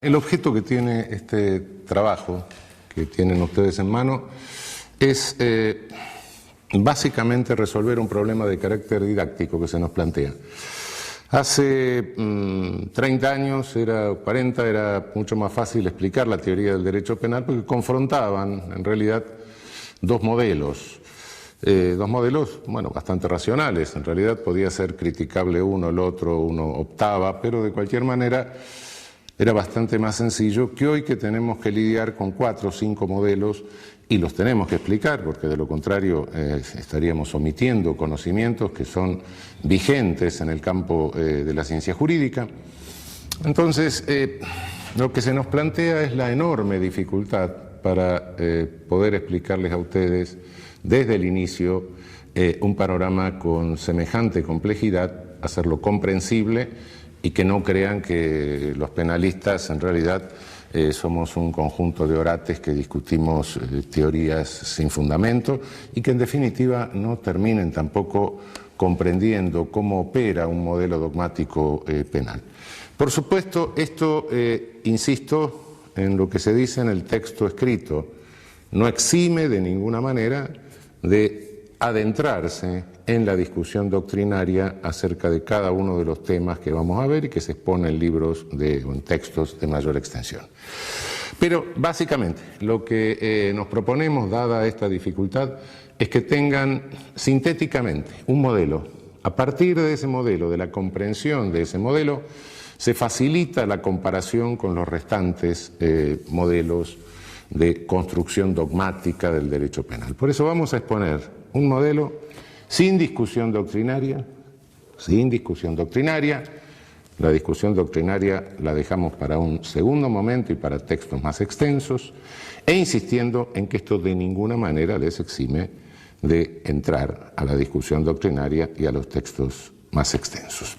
El objeto que tiene este trabajo que tienen ustedes en mano es básicamente resolver un problema de carácter didáctico que se nos plantea. Hace 30 años, 40, era mucho más fácil explicar la teoría del derecho penal porque confrontaban en realidad dos modelos, bueno, bastante racionales. En realidad podía ser criticable uno, el otro, uno optaba, pero de cualquier manera era bastante más sencillo que hoy, que tenemos que lidiar con 4 o 5 modelos y los tenemos que explicar, porque de lo contrario estaríamos omitiendo conocimientos que son vigentes en el campo de la ciencia jurídica. Entonces, lo que se nos plantea es la enorme dificultad para poder explicarles a ustedes desde el inicio un panorama con semejante complejidad, hacerlo comprensible y que no crean que los penalistas en realidad somos un conjunto de orates que discutimos teorías sin fundamento y que en definitiva no terminen tampoco comprendiendo cómo opera un modelo dogmático penal. Por supuesto, esto, insisto en lo que se dice en el texto escrito, no exime de ninguna manera de adentrarse en la discusión doctrinaria acerca de cada uno de los temas que vamos a ver y que se expone en libros o en textos de mayor extensión. Pero básicamente lo que nos proponemos, dada esta dificultad, es que tengan sintéticamente un modelo. A partir de ese modelo, de la comprensión de ese modelo, se facilita la comparación con los restantes modelos de construcción dogmática del derecho penal. Por eso vamos a exponer un modelo sin discusión doctrinaria, La discusión doctrinaria la dejamos para un segundo momento y para textos más extensos, e insistiendo en que esto de ninguna manera les exime de entrar a la discusión doctrinaria y a los textos más extensos.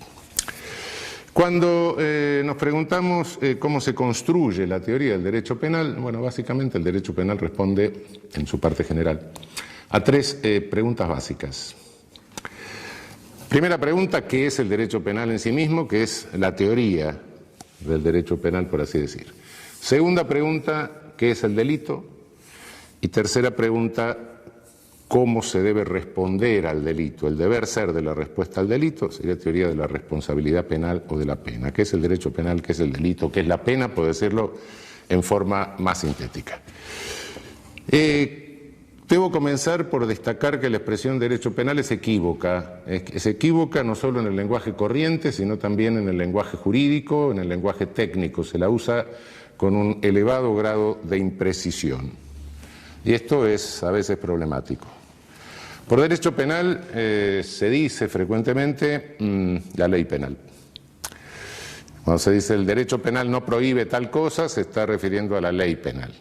Cuando nos preguntamos cómo se construye la teoría del derecho penal, bueno, básicamente el derecho penal responde, en su parte general, a 3 preguntas básicas. Primera pregunta, ¿qué es el derecho penal en sí mismo? ¿Qué es la teoría del derecho penal, por así decir? Segunda pregunta, ¿qué es el delito? Y tercera pregunta, ¿cómo se debe responder al delito? El deber ser de la respuesta al delito sería teoría de la responsabilidad penal o de la pena. ¿Qué es el derecho penal? ¿Qué es el delito? ¿Qué es la pena? Por decirlo en forma más sintética. Debo comenzar por destacar que la expresión derecho penal es equívoca. Es equívoca no solo en el lenguaje corriente, sino también en el lenguaje jurídico, en el lenguaje técnico. Se la usa con un elevado grado de imprecisión. Y esto es a veces problemático. Por derecho penal se dice frecuentemente la ley penal. Cuando se dice el derecho penal no prohíbe tal cosa, se está refiriendo a la ley penal.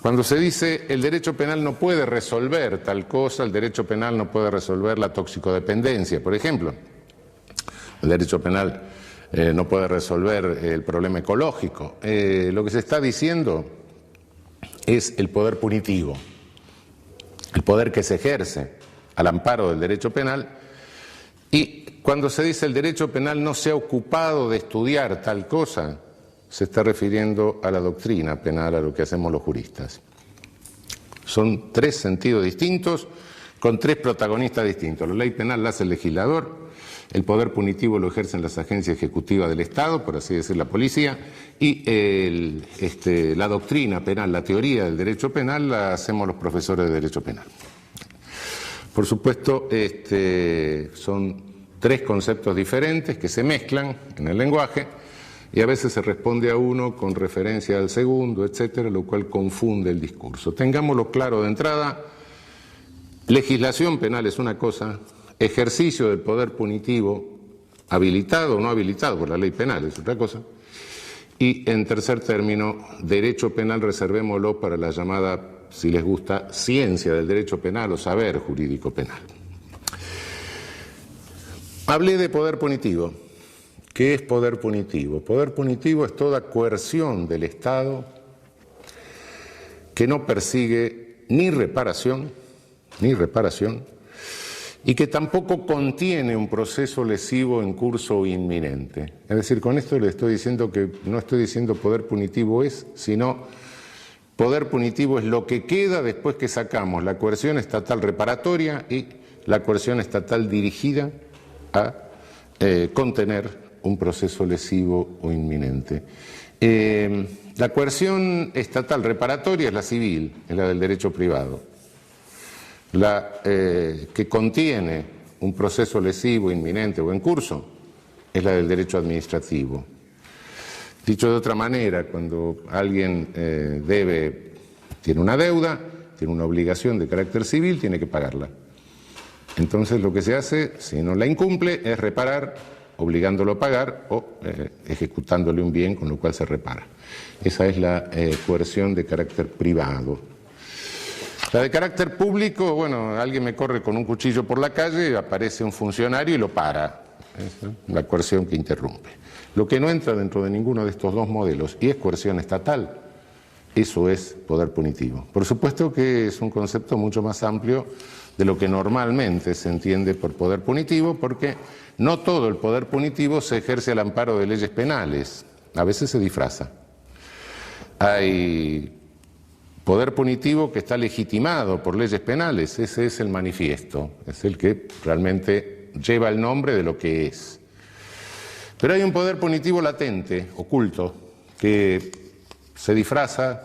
Cuando se dice el derecho penal no puede resolver tal cosa, el derecho penal no puede resolver la toxicodependencia, por ejemplo. El derecho penal no puede resolver el problema ecológico. Lo que se está diciendo es el poder punitivo, el poder que se ejerce al amparo del derecho penal. Y cuando se dice el derecho penal no se ha ocupado de estudiar tal cosa, se está refiriendo a la doctrina penal, a lo que hacemos los juristas. Son 3 sentidos distintos, con 3 protagonistas distintos. La ley penal la hace el legislador, el poder punitivo lo ejercen las agencias ejecutivas del Estado, por así decir, la policía, y la doctrina penal, la teoría del derecho penal, la hacemos los profesores de derecho penal. Por supuesto, son 3 conceptos diferentes que se mezclan en el lenguaje, y a veces se responde a uno con referencia al segundo, etcétera, lo cual confunde el discurso. Tengámoslo claro de entrada: legislación penal es una cosa, ejercicio del poder punitivo, habilitado o no habilitado por la ley penal, es otra cosa, y en tercer término, derecho penal reservémoslo para la llamada, si les gusta, ciencia del derecho penal o saber jurídico penal. Hablé de poder punitivo. ¿Qué es poder punitivo? Poder punitivo es toda coerción del Estado que no persigue ni reparación, y que tampoco contiene un proceso lesivo en curso o inminente. Es decir, con esto le estoy diciendo que no estoy diciendo poder punitivo es, sino poder punitivo es lo que queda después que sacamos la coerción estatal reparatoria y la coerción estatal dirigida a contener un proceso lesivo o inminente. La coerción estatal reparatoria es la civil, es la del derecho privado. La que contiene un proceso lesivo, inminente o en curso es la del derecho administrativo. Dicho de otra manera, cuando alguien tiene una deuda, tiene una obligación de carácter civil, tiene que pagarla. Entonces lo que se hace, si no la incumple, es reparar, obligándolo a pagar o ejecutándole un bien con lo cual se repara. Esa es la coerción de carácter privado. La de carácter público, bueno, alguien me corre con un cuchillo por la calle, aparece un funcionario y lo para. Es la coerción que interrumpe. Lo que no entra dentro de ninguno de estos dos modelos y es coerción estatal, eso es poder punitivo. Por supuesto que es un concepto mucho más amplio de lo que normalmente se entiende por poder punitivo, porque no todo el poder punitivo se ejerce al amparo de leyes penales, a veces se disfraza. Hay poder punitivo que está legitimado por leyes penales, ese es el manifiesto, es el que realmente lleva el nombre de lo que es. Pero hay un poder punitivo latente, oculto, que se disfraza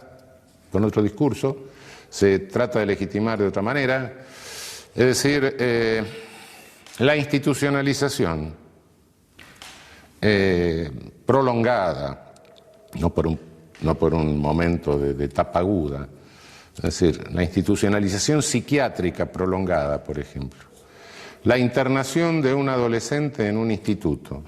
con otro discurso, se trata de legitimar de otra manera, es decir, la institucionalización prolongada, no por un momento de etapa aguda, es decir, la institucionalización psiquiátrica prolongada, por ejemplo, la internación de un adolescente en un instituto,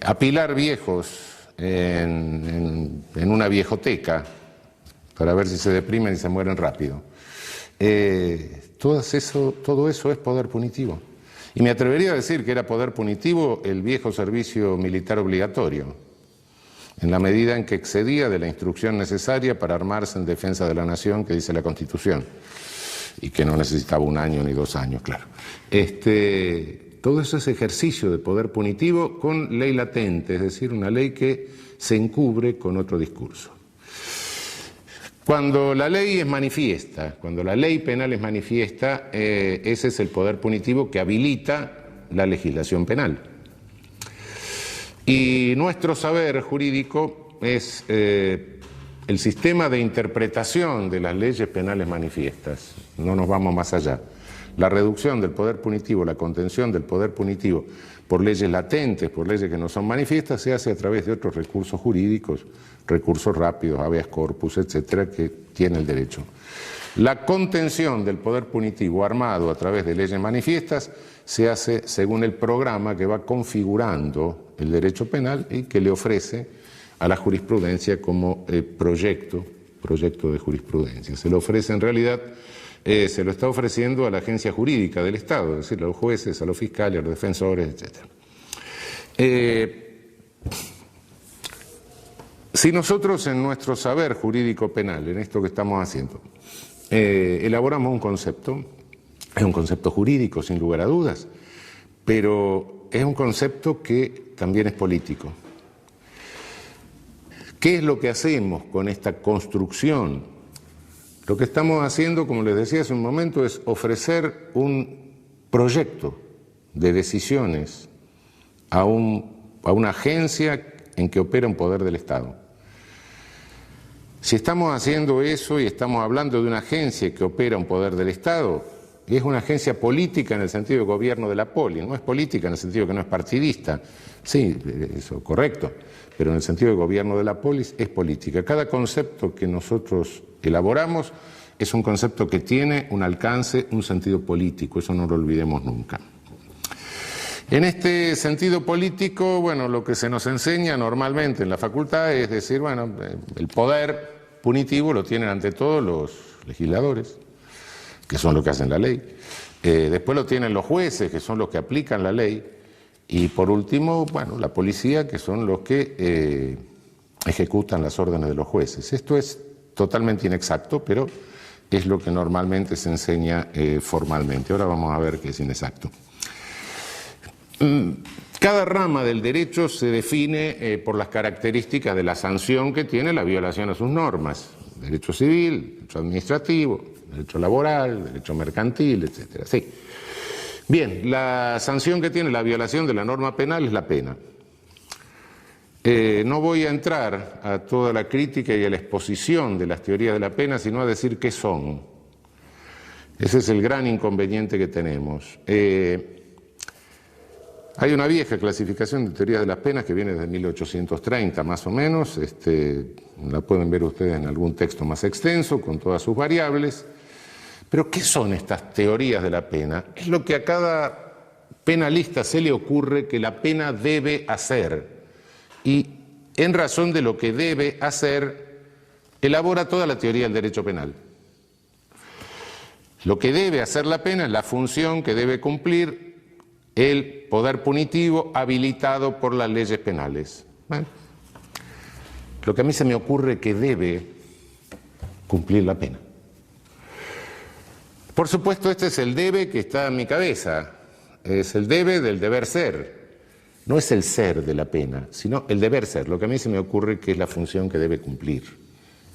apilar viejos en una viejoteca para ver si se deprimen y se mueren rápido. Todo eso es poder punitivo. Y me atrevería a decir que era poder punitivo el viejo servicio militar obligatorio, en la medida en que excedía de la instrucción necesaria para armarse en defensa de la nación que dice la Constitución, y que no necesitaba 1 año ni 2 años, claro. Todo eso es ejercicio de poder punitivo con ley latente, es decir, una ley que se encubre con otro discurso. Cuando la ley es manifiesta, cuando la ley penal es manifiesta, ese es el poder punitivo que habilita la legislación penal. Y nuestro saber jurídico es el sistema de interpretación de las leyes penales manifiestas. No nos vamos más allá. La reducción del poder punitivo, la contención del poder punitivo por leyes latentes, por leyes que no son manifiestas, se hace a través de otros recursos jurídicos, recursos rápidos, habeas corpus, etcétera, que tiene el derecho. La contención del poder punitivo armado a través de leyes manifiestas se hace según el programa que va configurando el derecho penal y que le ofrece a la jurisprudencia como proyecto de jurisprudencia. Se lo ofrece en realidad, se lo está ofreciendo a la agencia jurídica del Estado, es decir, a los jueces, a los fiscales, a los defensores, etc. Si nosotros en nuestro saber jurídico penal, en esto que estamos haciendo, elaboramos un concepto, es un concepto jurídico sin lugar a dudas, pero es un concepto que también es político. ¿Qué es lo que hacemos con esta construcción? Lo que estamos haciendo, como les decía hace un momento, es ofrecer un proyecto de decisiones a una agencia en que opera un poder del Estado. Si estamos haciendo eso y estamos hablando de una agencia que opera un poder del Estado, es una agencia política en el sentido de gobierno de la poli, no es política en el sentido que no es partidista, sí, eso correcto, pero en el sentido de gobierno de la polis es política. Cada concepto que nosotros elaboramos es un concepto que tiene un alcance, un sentido político, eso no lo olvidemos nunca. En este sentido político, bueno, lo que se nos enseña normalmente en la facultad es decir, bueno, el poder punitivo lo tienen ante todo los legisladores, que son los que hacen la ley, después lo tienen los jueces, que son los que aplican la ley, y por último, bueno, la policía, que son los que ejecutan las órdenes de los jueces. Esto es totalmente inexacto, pero es lo que normalmente se enseña formalmente. Ahora vamos a ver qué es inexacto. Cada rama del derecho se define por las características de la sanción que tiene la violación a sus normas. Derecho civil, derecho administrativo, derecho laboral, derecho mercantil, etc. Sí. Bien, la sanción que tiene la violación de la norma penal es la pena. No voy a entrar a toda la crítica y a la exposición de las teorías de la pena, sino a decir qué son. Ese es el gran inconveniente que tenemos. Hay una vieja clasificación de teorías de las penas que viene desde 1830 más o menos, la pueden ver ustedes en algún texto más extenso con todas sus variables. Pero ¿qué son estas teorías de la pena? Es lo que a cada penalista se le ocurre que la pena debe hacer. Y en razón de lo que debe hacer, elabora toda la teoría del derecho penal. Lo que debe hacer la pena es la función que debe cumplir el poder punitivo habilitado por las leyes penales. ¿Vale? Lo que a mí se me ocurre que debe cumplir la pena. Por supuesto, este es el debe que está en mi cabeza, es el debe del deber ser. No es el ser de la pena, sino el deber ser, lo que a mí se me ocurre que es la función que debe cumplir,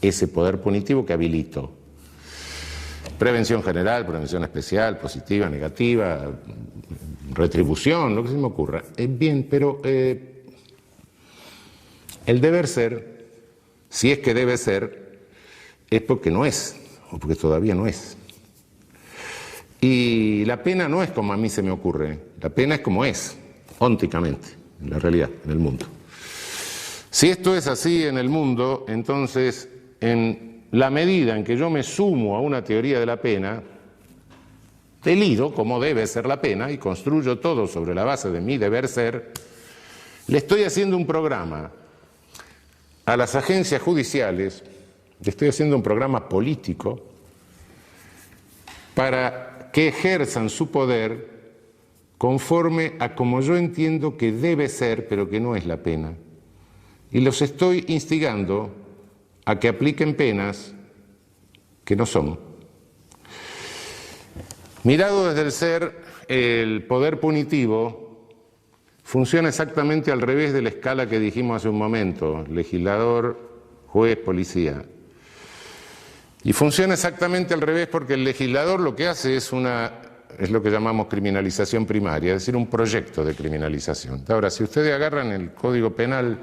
ese poder punitivo que habilito. Prevención general, prevención especial, positiva, negativa, retribución, lo que se me ocurra. Bien, pero el deber ser, si es que debe ser, es porque no es, o porque todavía no es. Y la pena no es como a mí se me ocurre, la pena es como es. Ónticamente, en la realidad, en el mundo. Si esto es así en el mundo, entonces, en la medida en que yo me sumo a una teoría de la pena, delido como debe ser la pena y construyo todo sobre la base de mi deber ser, le estoy haciendo un programa a las agencias judiciales, le estoy haciendo un programa político para que ejerzan su poder conforme a como yo entiendo que debe ser, pero que no es la pena. Y los estoy instigando a que apliquen penas que no son. Mirado desde el ser, el poder punitivo funciona exactamente al revés de la escala que dijimos hace un momento, legislador, juez, policía. Y funciona exactamente al revés porque el legislador lo que hace es lo que llamamos criminalización primaria, es decir, un proyecto de criminalización. Ahora, si ustedes agarran el Código Penal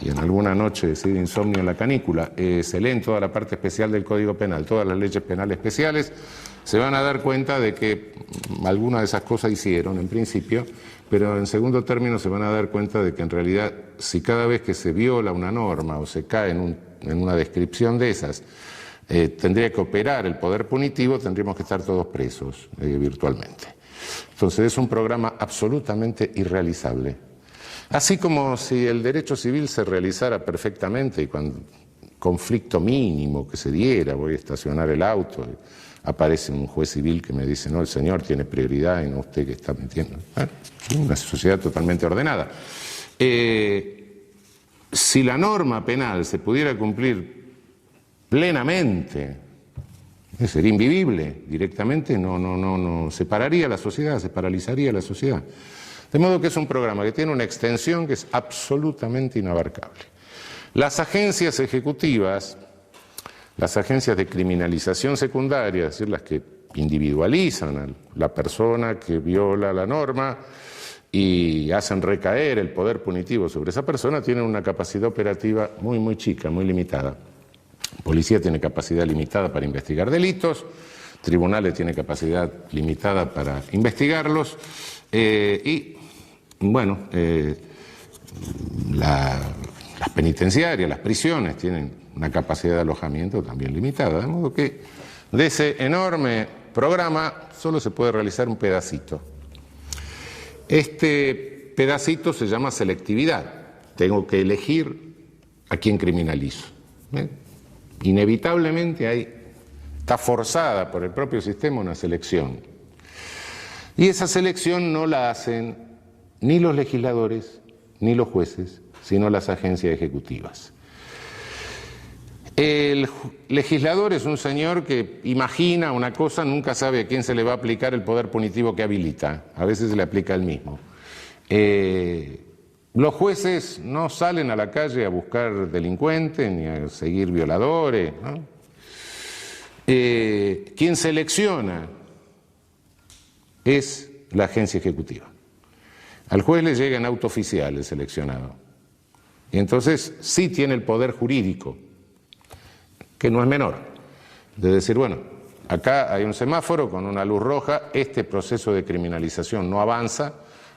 y en alguna noche de insomnio en la canícula, se leen toda la parte especial del Código Penal, todas las leyes penales especiales, se van a dar cuenta de que algunas de esas cosas hicieron en principio, pero en segundo término se van a dar cuenta de que en realidad si cada vez que se viola una norma o se cae en una descripción de esas, tendría que operar el poder punitivo, tendríamos que estar todos presos virtualmente. Entonces es un programa absolutamente irrealizable. Así como si el derecho civil se realizara perfectamente y cuando conflicto mínimo que se diera, voy a estacionar el auto, aparece un juez civil que me dice, no, el señor tiene prioridad y no usted que está mintiendo. Una sociedad totalmente ordenada. Si la norma penal se pudiera cumplir plenamente, sería invivible, directamente no separaría la sociedad, se paralizaría la sociedad. De modo que es un programa que tiene una extensión que es absolutamente inabarcable. Las agencias ejecutivas, las agencias de criminalización secundaria, es decir, las que individualizan a la persona que viola la norma y hacen recaer el poder punitivo sobre esa persona, tienen una capacidad operativa muy chica, muy limitada. Policía tiene capacidad limitada para investigar delitos, tribunales tienen capacidad limitada para investigarlos y, bueno, las penitenciarias, las prisiones tienen una capacidad de alojamiento también limitada, de modo que de ese enorme programa solo se puede realizar un pedacito. Este pedacito se llama selectividad. Tengo que elegir a quién criminalizo. Inevitablemente está forzada por el propio sistema una selección. Y esa selección no la hacen ni los legisladores ni los jueces, sino las agencias ejecutivas. El legislador es un señor que imagina una cosa, nunca sabe a quién se le va a aplicar el poder punitivo que habilita. A veces se le aplica el mismo. Los jueces no salen a la calle a buscar delincuentes ni a seguir violadores, ¿no? Quien selecciona es la agencia ejecutiva. Al juez le llega en auto oficial el seleccionado. Y entonces sí tiene el poder jurídico, que no es menor, de decir, bueno, acá hay un semáforo con una luz roja, este proceso de criminalización no avanza,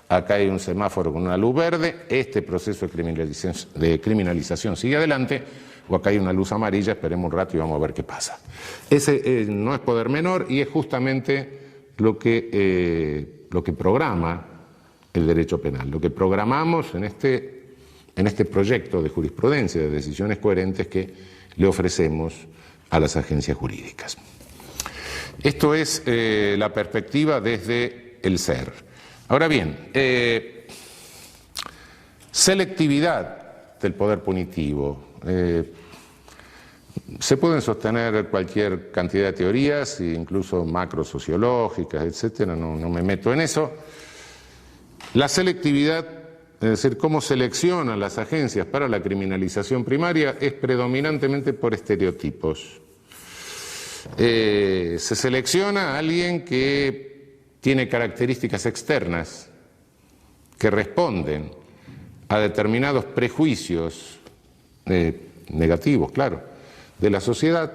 acá hay un semáforo con una luz verde, este proceso de criminalización sigue adelante, o acá hay una luz amarilla, esperemos un rato y vamos a ver qué pasa. Ese no es poder menor y es justamente lo que programa el derecho penal, lo que programamos en este proyecto de jurisprudencia, de decisiones coherentes que le ofrecemos a las agencias jurídicas. Esto es la perspectiva desde el ser. Ahora bien, selectividad del poder punitivo. Se pueden sostener cualquier cantidad de teorías, incluso macrosociológicas, etcétera, no me meto en eso. La selectividad, es decir, cómo seleccionan las agencias para la criminalización primaria, es predominantemente por estereotipos. Se selecciona a alguien que tiene características externas, que responden a determinados prejuicios negativos, claro, de la sociedad.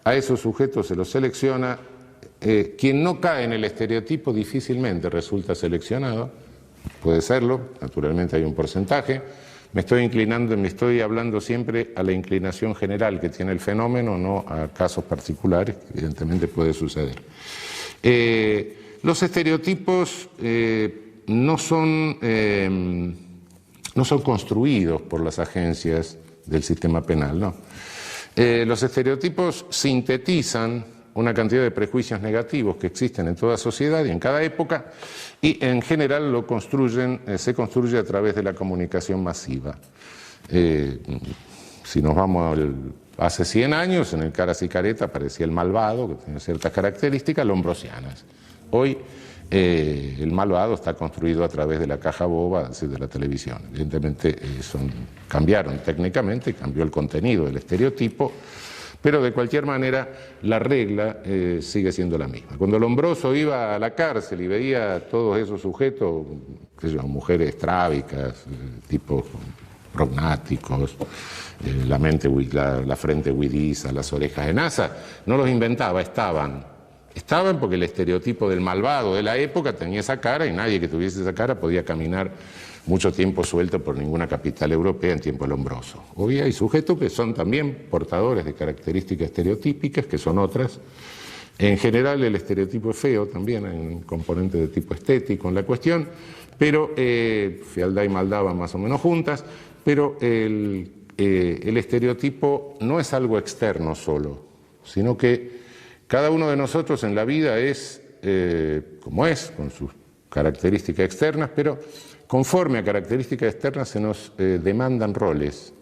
A esos sujetos se los selecciona. Quien no cae en el estereotipo difícilmente resulta seleccionado. Puede serlo, naturalmente hay un porcentaje. Me estoy hablando siempre a la inclinación general que tiene el fenómeno, no a casos particulares, que evidentemente puede suceder. Los estereotipos no son construidos por las agencias del sistema penal, ¿no? Los estereotipos sintetizan una cantidad de prejuicios negativos que existen en toda sociedad y en cada época, y en general se construye a través de la comunicación masiva. Si nos vamos hace 100 años, en el Caras y Careta aparecía el malvado, que tenía ciertas características lombrosianas. Hoy el malvado está construido a través de la caja boba, es decir, de la televisión. Evidentemente cambiaron técnicamente, cambió el contenido del estereotipo, pero de cualquier manera la regla sigue siendo la misma. Cuando Lombroso iba a la cárcel y veía a todos esos sujetos, mujeres estrábicas, tipos prognáticos, la frente huidiza, las orejas en asa, no los inventaba, estaban porque el estereotipo del malvado de la época tenía esa cara y nadie que tuviese esa cara podía caminar mucho tiempo suelto por ninguna capital europea en tiempo Lombroso. Hoy hay sujetos que son también portadores de características estereotípicas, que son otras. En general el estereotipo es feo, también hay un componente de tipo estético en la cuestión, pero fealdad y maldad van más o menos juntas, pero el estereotipo no es algo externo solo, sino que cada uno de nosotros en la vida es como es, con sus características externas, pero conforme a características externas se nos demandan roles.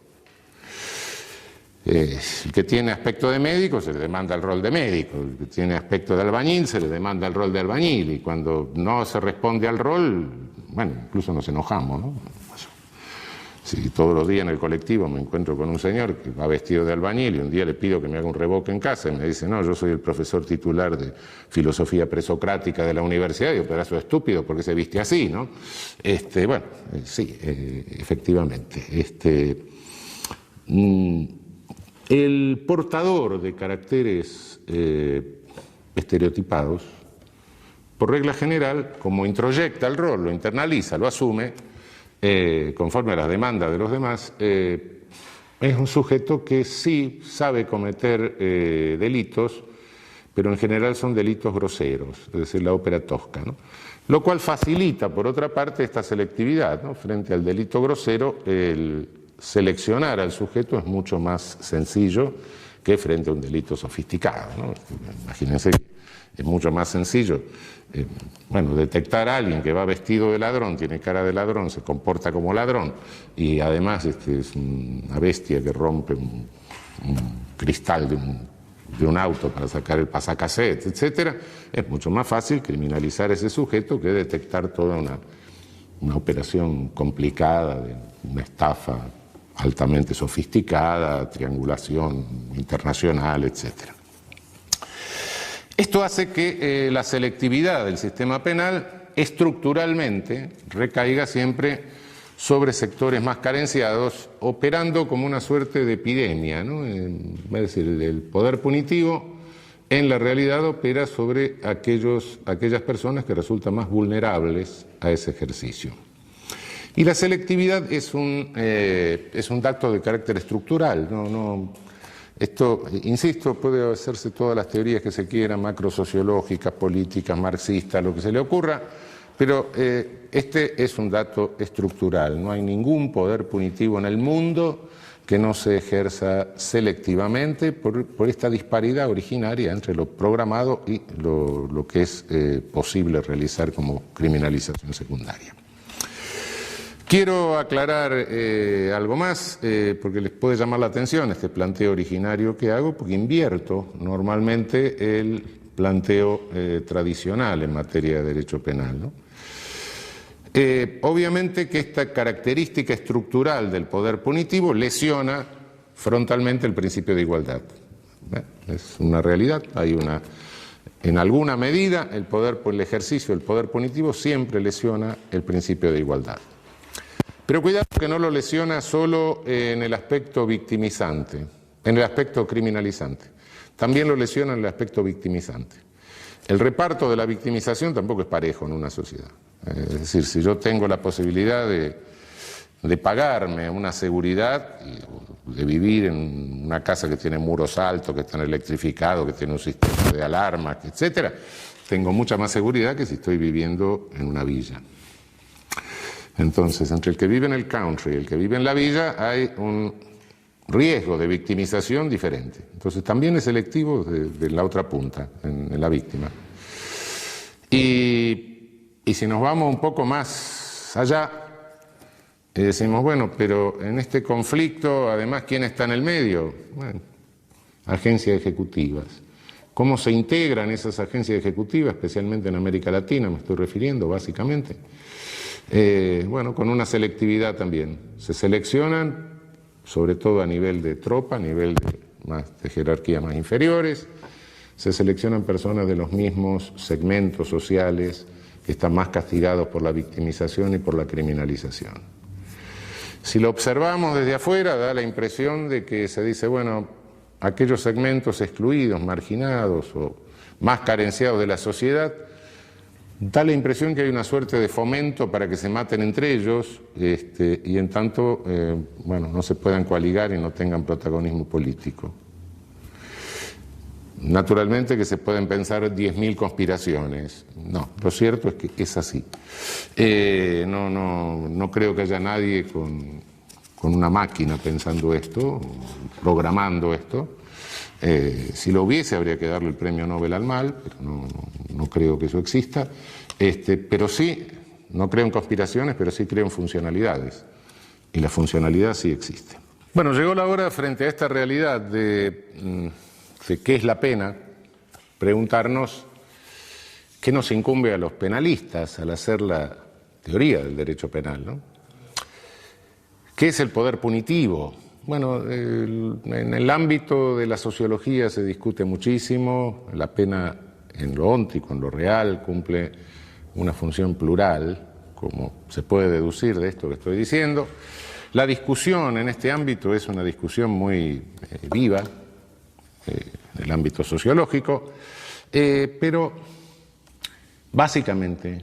El que tiene aspecto de médico se le demanda el rol de médico, el que tiene aspecto de albañil se le demanda el rol de albañil, y cuando no se responde al rol, bueno, incluso nos enojamos, ¿no? Si todos los días en el colectivo me encuentro con un señor que va vestido de albañil y un día le pido que me haga un revoque en casa y me dice, no, yo soy el profesor titular de filosofía presocrática de la universidad, y digo, pedazo estúpido, ¿por qué se viste así, no? Bueno, sí, efectivamente. El portador de caracteres estereotipados, por regla general, como introyecta el rol, lo internaliza, lo asume, conforme a las demandas de los demás, es un sujeto que sí sabe cometer delitos, pero en general son delitos groseros, es decir, la ópera tosca, ¿no? Lo cual facilita, por otra parte, esta selectividad, ¿no? Frente al delito grosero, el seleccionar al sujeto es mucho más sencillo que frente a un delito sofisticado, ¿no? Imagínense que es mucho más sencillo detectar a alguien que va vestido de ladrón, tiene cara de ladrón, se comporta como ladrón y además es una bestia que rompe un cristal de un auto para sacar el pasacassette, etcétera, es mucho más fácil criminalizar a ese sujeto que detectar toda una operación complicada, de una estafa altamente sofisticada, triangulación internacional, etcétera. Esto hace que la selectividad del sistema penal estructuralmente recaiga siempre sobre sectores más carenciados, operando como una suerte de epidemia, ¿no? Es decir, el poder punitivo en la realidad opera sobre aquellas personas que resultan más vulnerables a ese ejercicio. Y la selectividad es un dato de carácter estructural. Esto, insisto, puede hacerse todas las teorías que se quieran, macrosociológicas, políticas, marxistas, lo que se le ocurra, pero este es un dato estructural. No hay ningún poder punitivo en el mundo que no se ejerza selectivamente por esta disparidad originaria entre lo programado y lo que es posible realizar como criminalización secundaria. Quiero aclarar algo más, porque les puede llamar la atención este planteo originario que hago, porque invierto normalmente el planteo tradicional en materia de derecho penal, ¿no? Obviamente que esta característica estructural del poder punitivo lesiona frontalmente el principio de igualdad. Es una realidad, en alguna medida el ejercicio del poder punitivo siempre lesiona el principio de igualdad. Pero cuidado que no lo lesiona solo en el aspecto victimizante, en el aspecto criminalizante. También lo lesiona en el aspecto victimizante. El reparto de la victimización tampoco es parejo en una sociedad. Es decir, si yo tengo la posibilidad de pagarme una seguridad, de vivir en una casa que tiene muros altos, que están electrificados, que tiene un sistema de alarmas, etcétera, tengo mucha más seguridad que si estoy viviendo en una villa. Entonces, entre el que vive en el country y el que vive en la villa hay un riesgo de victimización diferente. Entonces, también es selectivo de la otra punta, en la víctima. Y si nos vamos un poco más allá, decimos, bueno, pero en este conflicto, además, ¿quién está en el medio? Bueno, agencias ejecutivas. ¿Cómo se integran esas agencias ejecutivas, especialmente en América Latina, me estoy refiriendo, básicamente? Bueno, con una selectividad también. Se seleccionan, sobre todo a nivel de tropa, a nivel de jerarquía más inferiores, se seleccionan personas de los mismos segmentos sociales que están más castigados por la victimización y por la criminalización. Si lo observamos desde afuera, da la impresión de que se dice, bueno, aquellos segmentos excluidos, marginados o más carenciados de la sociedad, da la impresión que hay una suerte de fomento para que se maten entre ellos y en tanto, bueno, no se puedan coaligar y no tengan protagonismo político. Naturalmente que se pueden pensar 10.000 conspiraciones. No, lo cierto es que es así. No creo que haya nadie con una máquina pensando esto, programando esto. Si lo hubiese, habría que darle el premio Nobel al mal, pero no creo que eso exista. Pero sí, no creo en conspiraciones, pero sí creo en funcionalidades. Y la funcionalidad sí existe. Bueno, llegó la hora, frente a esta realidad de qué es la pena, preguntarnos qué nos incumbe a los penalistas al hacer la teoría del derecho penal, ¿no? ¿Qué es el poder punitivo? Bueno, en el ámbito de la sociología se discute muchísimo. La pena en lo óntico, en lo real, cumple una función plural, como se puede deducir de esto que estoy diciendo. La discusión en este ámbito es una discusión muy viva, en el ámbito sociológico, pero básicamente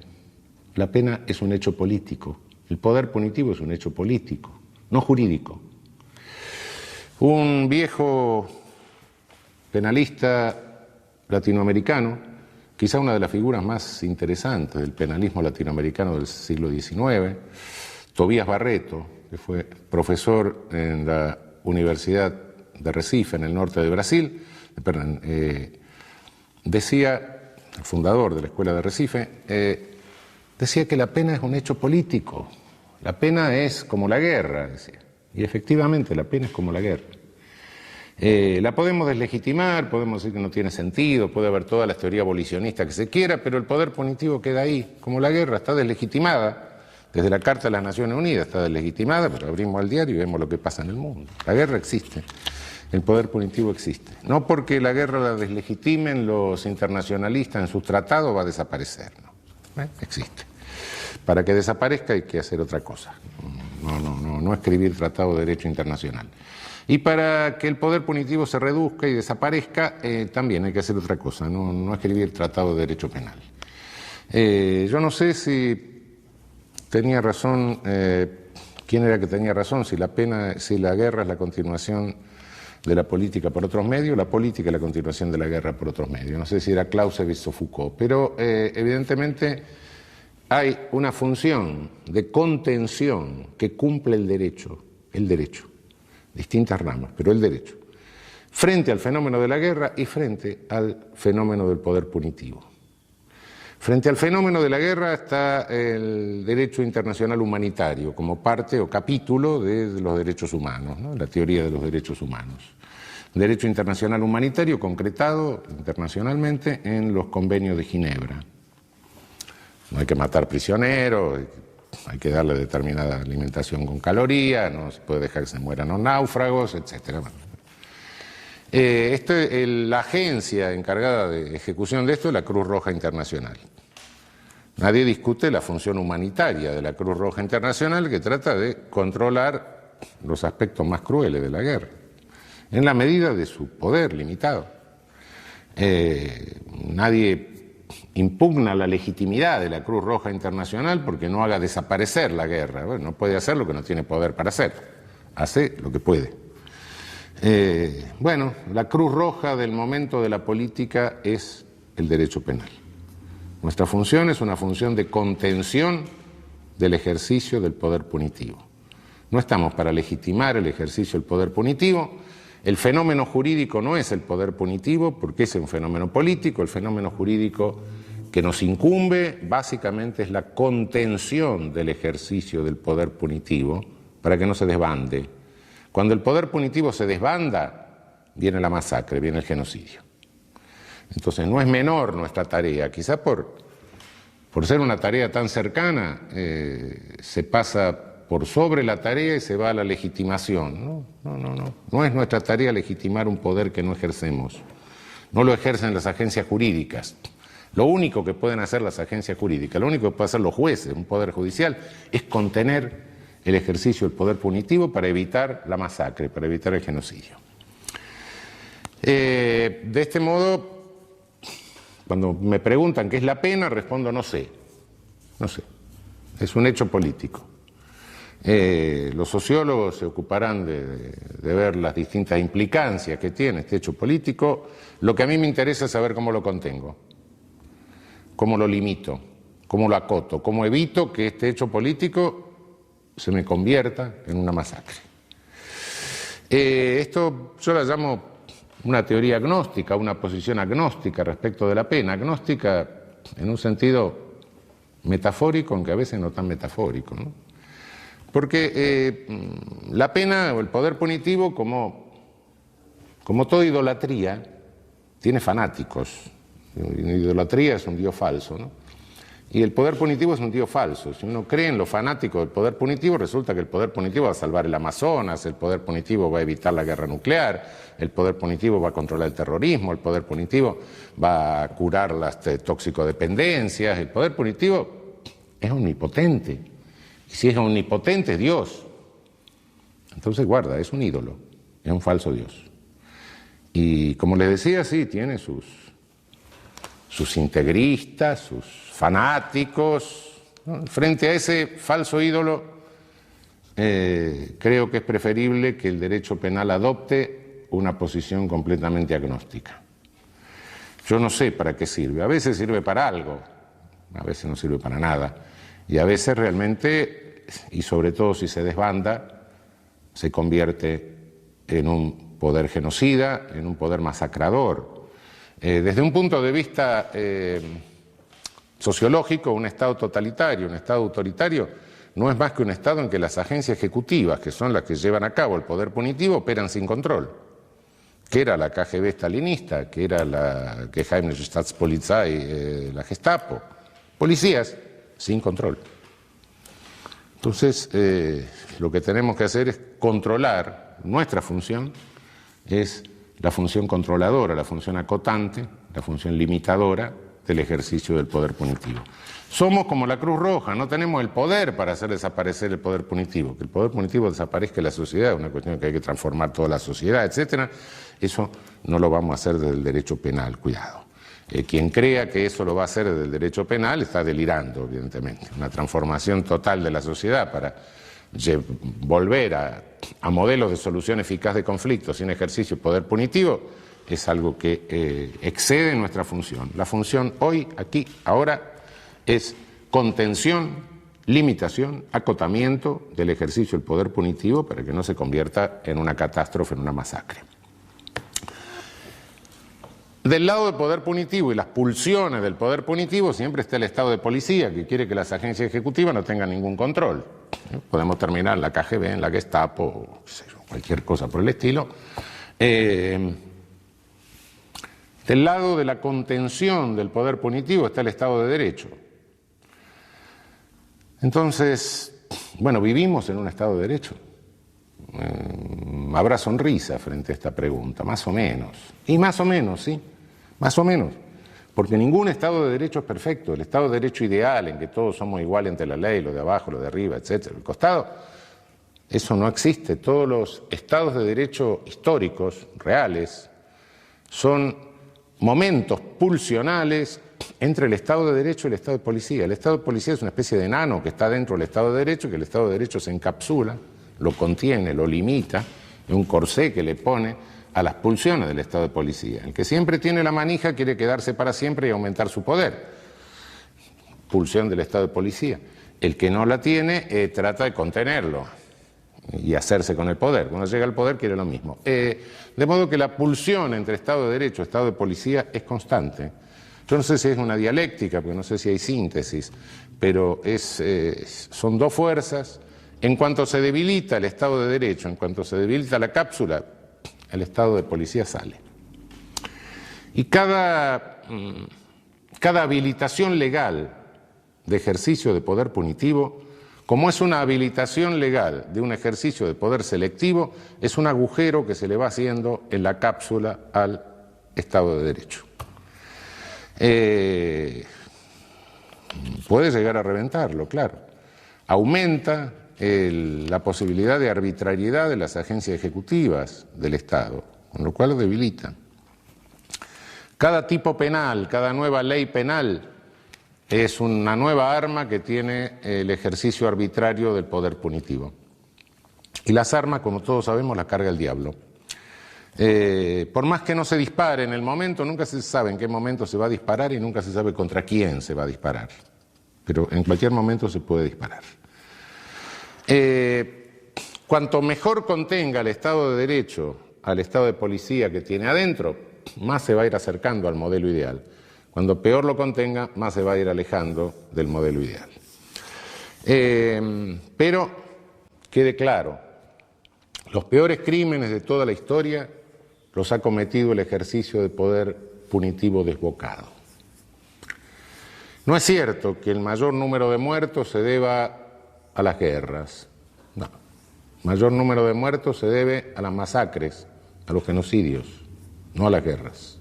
la pena es un hecho político. El poder punitivo es un hecho político, no jurídico. Un viejo penalista latinoamericano, quizá una de las figuras más interesantes del penalismo latinoamericano del siglo XIX, Tobías Barreto, que fue profesor en la Universidad de Recife, en el norte de Brasil, decía, el fundador de la Escuela de Recife, decía que la pena es un hecho político, la pena es como la guerra, decía. Y efectivamente la pena es como la guerra. La podemos deslegitimar, podemos decir que no tiene sentido, puede haber todas las teorías abolicionistas que se quiera, pero el poder punitivo queda ahí, como la guerra está deslegitimada. Desde la Carta de las Naciones Unidas está deslegitimada, pero abrimos el diario y vemos lo que pasa en el mundo. La guerra existe, el poder punitivo existe. No porque la guerra la deslegitimen los internacionalistas en sus tratados va a desaparecer, ¿no? Existe. Para que desaparezca hay que hacer otra cosa, no escribir tratado de derecho internacional. Y para que el poder punitivo se reduzca y desaparezca, también hay que hacer otra cosa, no escribir tratado de derecho penal. Yo no sé si tenía razón, quién era que tenía razón, si la guerra es la continuación de la política por otros medios, la política es la continuación de la guerra por otros medios. No sé si era Clausewitz o Foucault, pero evidentemente hay una función de contención que cumple el derecho, distintas ramas, pero el derecho, frente al fenómeno de la guerra y frente al fenómeno del poder punitivo. Frente al fenómeno de la guerra está el derecho internacional humanitario como parte o capítulo de los derechos humanos, ¿no? La teoría de los derechos humanos. Derecho internacional humanitario concretado internacionalmente en los convenios de Ginebra. No hay que matar prisioneros, hay que darle determinada alimentación con calorías, no se puede dejar que se mueran los náufragos, etc. La agencia encargada de ejecución de esto es la Cruz Roja Internacional. Nadie discute la función humanitaria de la Cruz Roja Internacional, que trata de controlar los aspectos más crueles de la guerra, en la medida de su poder limitado. Nadie impugna la legitimidad de la Cruz Roja Internacional porque no haga desaparecer la guerra. Bueno, no puede hacer lo que no tiene poder para hacer, hace lo que puede. Bueno, la Cruz Roja del momento de la política es el derecho penal. Nuestra función es una función de contención del ejercicio del poder punitivo. No estamos para legitimar el ejercicio del poder punitivo. El fenómeno jurídico no es el poder punitivo porque es un fenómeno político. El fenómeno jurídico que nos incumbe básicamente es la contención del ejercicio del poder punitivo para que no se desbande. Cuando el poder punitivo se desbanda, viene la masacre, viene el genocidio. Entonces no es menor nuestra tarea, quizás por ser una tarea tan cercana se pasa por sobre la tarea y se va a la legitimación. No es nuestra tarea legitimar un poder que no ejercemos. No lo ejercen las agencias jurídicas. Lo único que pueden hacer las agencias jurídicas, lo único que pueden hacer los jueces, un poder judicial, es contener el ejercicio del poder punitivo para evitar la masacre, para evitar el genocidio. De este modo, cuando me preguntan qué es la pena, respondo no sé. No sé. Es un hecho político. Los sociólogos se ocuparán de ver las distintas implicancias que tiene este hecho político. Lo que a mí me interesa es saber cómo lo contengo, cómo lo limito, cómo lo acoto, cómo evito que este hecho político se me convierta en una masacre. Esto yo la llamo una teoría agnóstica, una posición agnóstica respecto de la pena. Agnóstica en un sentido metafórico, aunque a veces no tan metafórico, ¿no? Porque la pena o el poder punitivo, como toda idolatría, tiene fanáticos. La idolatría es un dios falso, ¿no? Y el poder punitivo es un dios falso. Si uno cree en lo fanático del poder punitivo, resulta que el poder punitivo va a salvar el Amazonas, el poder punitivo va a evitar la guerra nuclear, el poder punitivo va a controlar el terrorismo, el poder punitivo va a curar las toxicodependencias, el poder punitivo es omnipotente. Y si es omnipotente, es Dios. Entonces, guarda, es un ídolo, es un falso Dios. Y como les decía, sí, tiene sus integristas, sus fanáticos, ¿no? Frente a ese falso ídolo, creo que es preferible que el derecho penal adopte una posición completamente agnóstica. Yo no sé para qué sirve, a veces sirve para algo, a veces no sirve para nada, y a veces realmente, y sobre todo si se desbanda, se convierte en un poder genocida, en un poder masacrador. Desde un punto de vista sociológico, un Estado totalitario, un Estado autoritario, no es más que un Estado en que las agencias ejecutivas, que son las que llevan a cabo el poder punitivo, operan sin control. que era la KGB stalinista, que era la Geheimnische Staatspolizei, la Gestapo. Policías sin control. Entonces, lo que tenemos que hacer es controlar. Nuestra función es la función controladora, la función acotante, la función limitadora del ejercicio del poder punitivo. Somos como la Cruz Roja, no tenemos el poder para hacer desaparecer el poder punitivo. Que el poder punitivo desaparezca de la sociedad es una cuestión que hay que transformar toda la sociedad, etcétera. Eso no lo vamos a hacer desde el derecho penal, cuidado. Quien crea que eso lo va a hacer desde el derecho penal está delirando, evidentemente. Una transformación total de la sociedad para volver a modelos de solución eficaz de conflictos sin ejercicio de poder punitivo es algo que excede nuestra función. La función hoy, aquí, ahora, es contención, limitación, acotamiento del ejercicio del poder punitivo para que no se convierta en una catástrofe, en una masacre. Del lado del poder punitivo y las pulsiones del poder punitivo siempre está el Estado de policía, que quiere que las agencias ejecutivas no tengan ningún control. Podemos terminar en la KGB, en la Gestapo, o cualquier cosa por el estilo. Del lado de la contención del poder punitivo está el Estado de Derecho. Entonces, bueno, vivimos en un Estado de Derecho. Habrá sonrisa frente a esta pregunta, más o menos. Y más o menos, sí, más o menos. Porque ningún Estado de Derecho es perfecto. El Estado de Derecho ideal, en que todos somos iguales ante la ley, lo de abajo, lo de arriba, etcétera, el costado, eso no existe. Todos los Estados de Derecho históricos, reales, son momentos pulsionales entre el Estado de Derecho y el Estado de Policía. El Estado de Policía es una especie de enano que está dentro del Estado de Derecho, que el Estado de Derecho se encapsula, lo contiene, lo limita, es un corsé que le pone a las pulsiones del Estado de Policía. El que siempre tiene la manija quiere quedarse para siempre y aumentar su poder. Pulsión del Estado de Policía. El que no la tiene trata de contenerlo y hacerse con el poder. Cuando llega al poder quiere lo mismo. De modo que la pulsión entre Estado de Derecho y Estado de Policía es constante. Yo no sé si es una dialéctica, porque no sé si hay síntesis, pero son dos fuerzas. En cuanto se debilita el Estado de Derecho, en cuanto se debilita la cápsula, el Estado de Policía sale. Y cada habilitación legal de ejercicio de poder punitivo, como es una habilitación legal de un ejercicio de poder selectivo, es un agujero que se le va haciendo en la cápsula al Estado de Derecho. Puede llegar a reventarlo, claro. Aumenta la posibilidad de arbitrariedad de las agencias ejecutivas del Estado, con lo cual lo debilita. Cada tipo penal, cada nueva ley penal es una nueva arma que tiene el ejercicio arbitrario del poder punitivo. Y las armas, como todos sabemos, las carga el diablo. Por más que no se dispare en el momento, nunca se sabe en qué momento se va a disparar y nunca se sabe contra quién se va a disparar. Pero en cualquier momento se puede disparar. Cuanto mejor contenga el Estado de Derecho al Estado de Policía que tiene adentro, más se va a ir acercando al modelo ideal. Cuando peor lo contenga, más se va a ir alejando del modelo ideal. Pero quede claro, los peores crímenes de toda la historia los ha cometido el ejercicio de poder punitivo desbocado. No es cierto que el mayor número de muertos se deba a las guerras. No. El mayor número de muertos se debe a las masacres, a los genocidios, no a las guerras.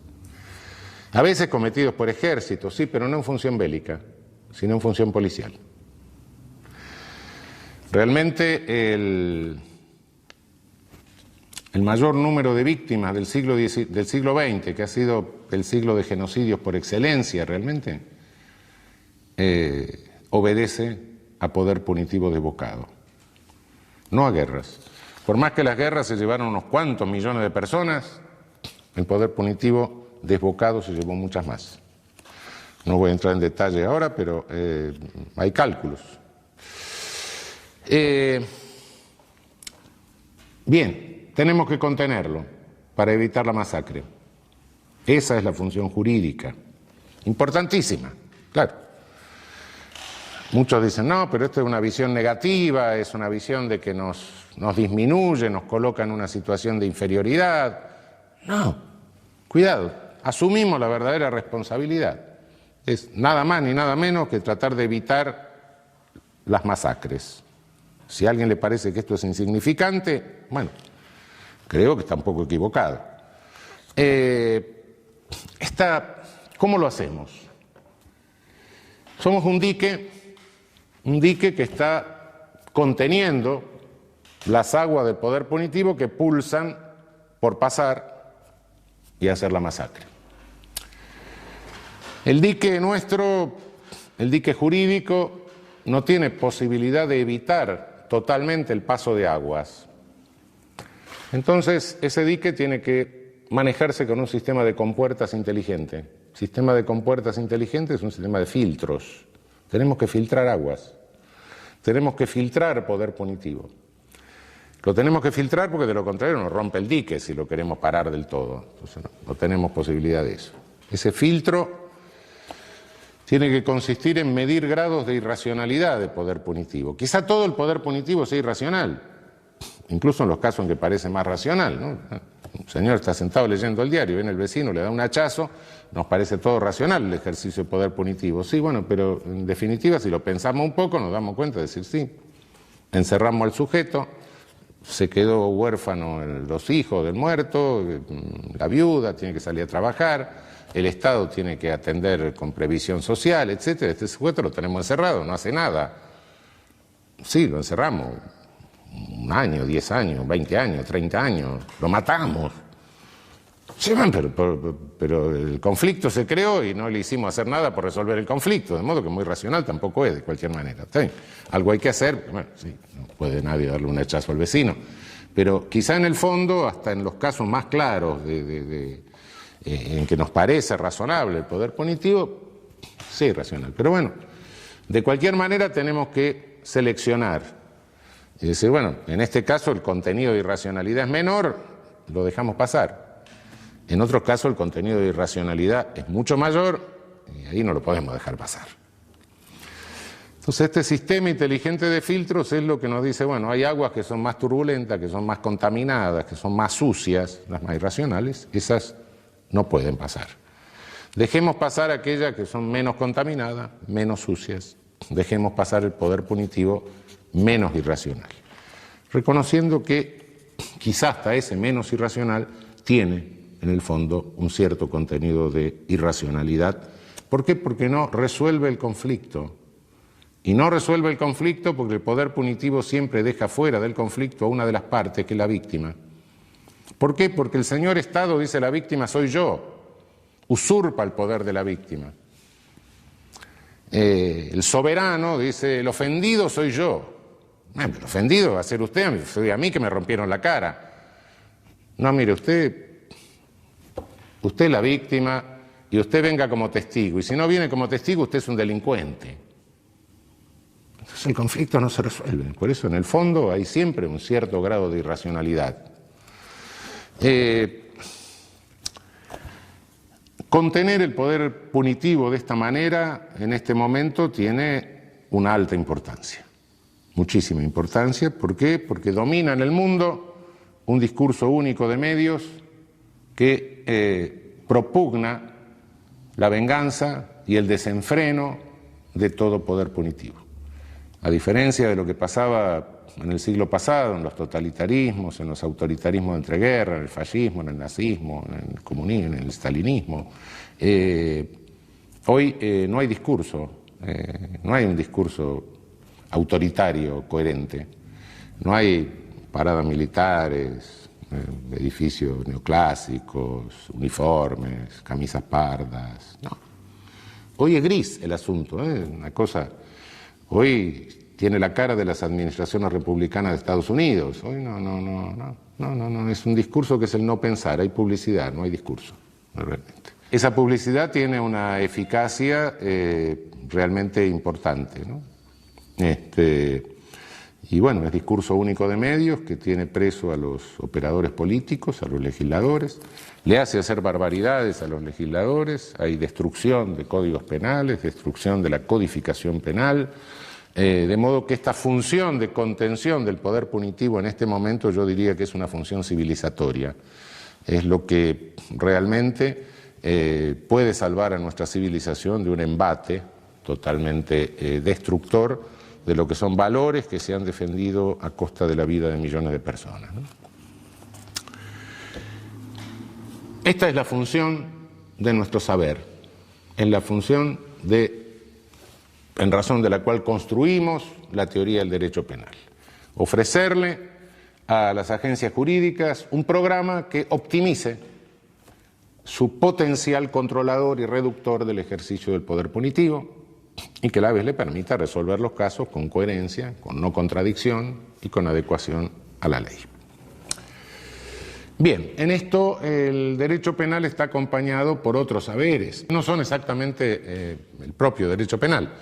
A veces cometidos por ejércitos, sí, pero no en función bélica, sino en función policial. Realmente el mayor número de víctimas del siglo XX, que ha sido el siglo de genocidios por excelencia realmente, obedece a poder punitivo desbocado, no a guerras. Por más que las guerras se llevaron unos cuantos millones de personas, el poder punitivo desbocado se llevó muchas más. No voy a entrar en detalle ahora, pero hay cálculos. Bien, tenemos que contenerlo para evitar la masacre. Esa es la función jurídica, importantísima, claro. Muchos dicen, no, pero esto es una visión negativa, es una visión de que nos disminuye, nos coloca en una situación de inferioridad. No, cuidado, asumimos la verdadera responsabilidad. Es nada más ni nada menos que tratar de evitar las masacres. Si a alguien le parece que esto es insignificante, bueno, creo que está un poco equivocado. ¿Cómo lo hacemos? Somos un dique que está conteniendo las aguas del poder punitivo que pulsan por pasar y hacer la masacre. El dique nuestro, el dique jurídico, no tiene posibilidad de evitar totalmente el paso de aguas. Entonces, ese dique tiene que manejarse con un sistema de compuertas inteligente. El sistema de compuertas inteligente es un sistema de filtros. Tenemos que filtrar aguas. Tenemos que filtrar poder punitivo. Lo tenemos que filtrar porque de lo contrario nos rompe el dique si lo queremos parar del todo. Entonces no tenemos posibilidad de eso. Ese filtro tiene que consistir en medir grados de irracionalidad del poder punitivo. Quizá todo el poder punitivo sea irracional, incluso en los casos en que parece más racional, ¿no? Un señor está sentado leyendo el diario, viene el vecino, le da un hachazo, nos parece todo racional el ejercicio de poder punitivo. Sí, bueno, pero en definitiva, si lo pensamos un poco, nos damos cuenta de decir sí. Encerramos al sujeto, se quedó huérfano los hijos del muerto, la viuda tiene que salir a trabajar, el Estado tiene que atender con previsión social, etcétera. Este sujeto lo tenemos encerrado, no hace nada. Sí, lo encerramos. 1 año, 10 años, 20 años, 30 años, lo matamos. Sí, pero el conflicto se creó y no le hicimos hacer nada por resolver el conflicto, de modo que muy racional tampoco es, de cualquier manera. ¿Sí? Algo hay que hacer, bueno, sí, no puede nadie darle un hachazo al vecino, pero quizá en el fondo, hasta en los casos más claros en que nos parece razonable el poder punitivo, sí es racional. Pero bueno, de cualquier manera tenemos que seleccionar. Y decir, bueno, en este caso el contenido de irracionalidad es menor, lo dejamos pasar. En otros casos el contenido de irracionalidad es mucho mayor y ahí no lo podemos dejar pasar. Entonces este sistema inteligente de filtros es lo que nos dice, bueno, hay aguas que son más turbulentas, que son más contaminadas, que son más sucias, las más irracionales, esas no pueden pasar. Dejemos pasar aquellas que son menos contaminadas, menos sucias. Dejemos pasar el poder punitivo menos irracional, reconociendo que quizás hasta ese menos irracional tiene en el fondo un cierto contenido de irracionalidad. ¿Por qué? Porque no resuelve el conflicto. Y no resuelve el conflicto porque el poder punitivo siempre deja fuera del conflicto a una de las partes, que es la víctima. ¿Por qué? Porque el señor Estado dice la víctima soy yo, usurpa el poder de la víctima. El soberano dice el ofendido soy yo. El ofendido va a ser usted, soy a mí que me rompieron la cara. No, mire, usted es la víctima y usted venga como testigo. Y si no viene como testigo, usted es un delincuente. Entonces el conflicto no se resuelve. Por eso en el fondo hay siempre un cierto grado de irracionalidad. Contener el poder punitivo de esta manera, en este momento, tiene una alta importancia. Muchísima importancia. ¿Por qué? Porque domina en el mundo un discurso único de medios que propugna la venganza y el desenfreno de todo poder punitivo. A diferencia de lo que pasaba en el siglo pasado, en los totalitarismos, en los autoritarismos de entreguerra, en el fascismo, en el nazismo, en el comunismo, en el stalinismo, hoy no hay discurso, no hay un discurso autoritario, coherente. No hay paradas militares, edificios neoclásicos, uniformes, camisas pardas, no. Hoy es gris el asunto, una cosa. Hoy tiene la cara de las administraciones republicanas de Estados Unidos. Hoy no, es un discurso que es el no pensar, hay publicidad, no hay discurso, realmente. Esa publicidad tiene una eficacia realmente importante, ¿no? Y bueno, es discurso único de medios que tiene preso a los operadores políticos, a los legisladores, le hace hacer barbaridades a los legisladores, hay destrucción de códigos penales, destrucción de la codificación penal, de modo que esta función de contención del poder punitivo en este momento yo diría que es una función civilizatoria. es lo que realmente puede salvar a nuestra civilización de un embate totalmente destructor de lo que son valores que se han defendido a costa de la vida de millones de personas, ¿no? Esta es la función de nuestro saber, es la función en razón de la cual construimos la teoría del derecho penal. Ofrecerle a las agencias jurídicas un programa que optimice su potencial controlador y reductor del ejercicio del poder punitivo y que a la vez le permita resolver los casos con coherencia, con no contradicción y con adecuación a la ley. Bien, en esto el derecho penal está acompañado por otros saberes, no son exactamente el propio derecho penal.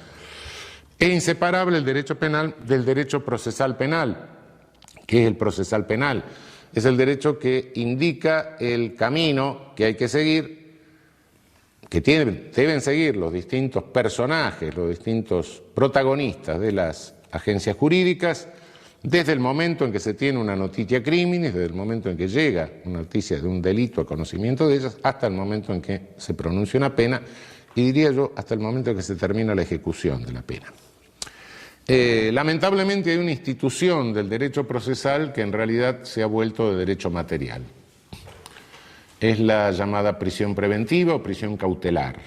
Es inseparable el derecho penal del derecho procesal penal. ¿Qué es el procesal penal? Es el derecho que indica el camino que hay que seguir, que deben seguir los distintos personajes, los distintos protagonistas de las agencias jurídicas, desde el momento en que se tiene una noticia criminis, desde el momento en que llega una noticia de un delito a conocimiento de ellas, hasta el momento en que se pronuncia una pena, y diría yo, hasta el momento en que se termina la ejecución de la pena. Lamentablemente hay una institución del derecho procesal que en realidad se ha vuelto de derecho material. Es la llamada prisión preventiva o prisión cautelar.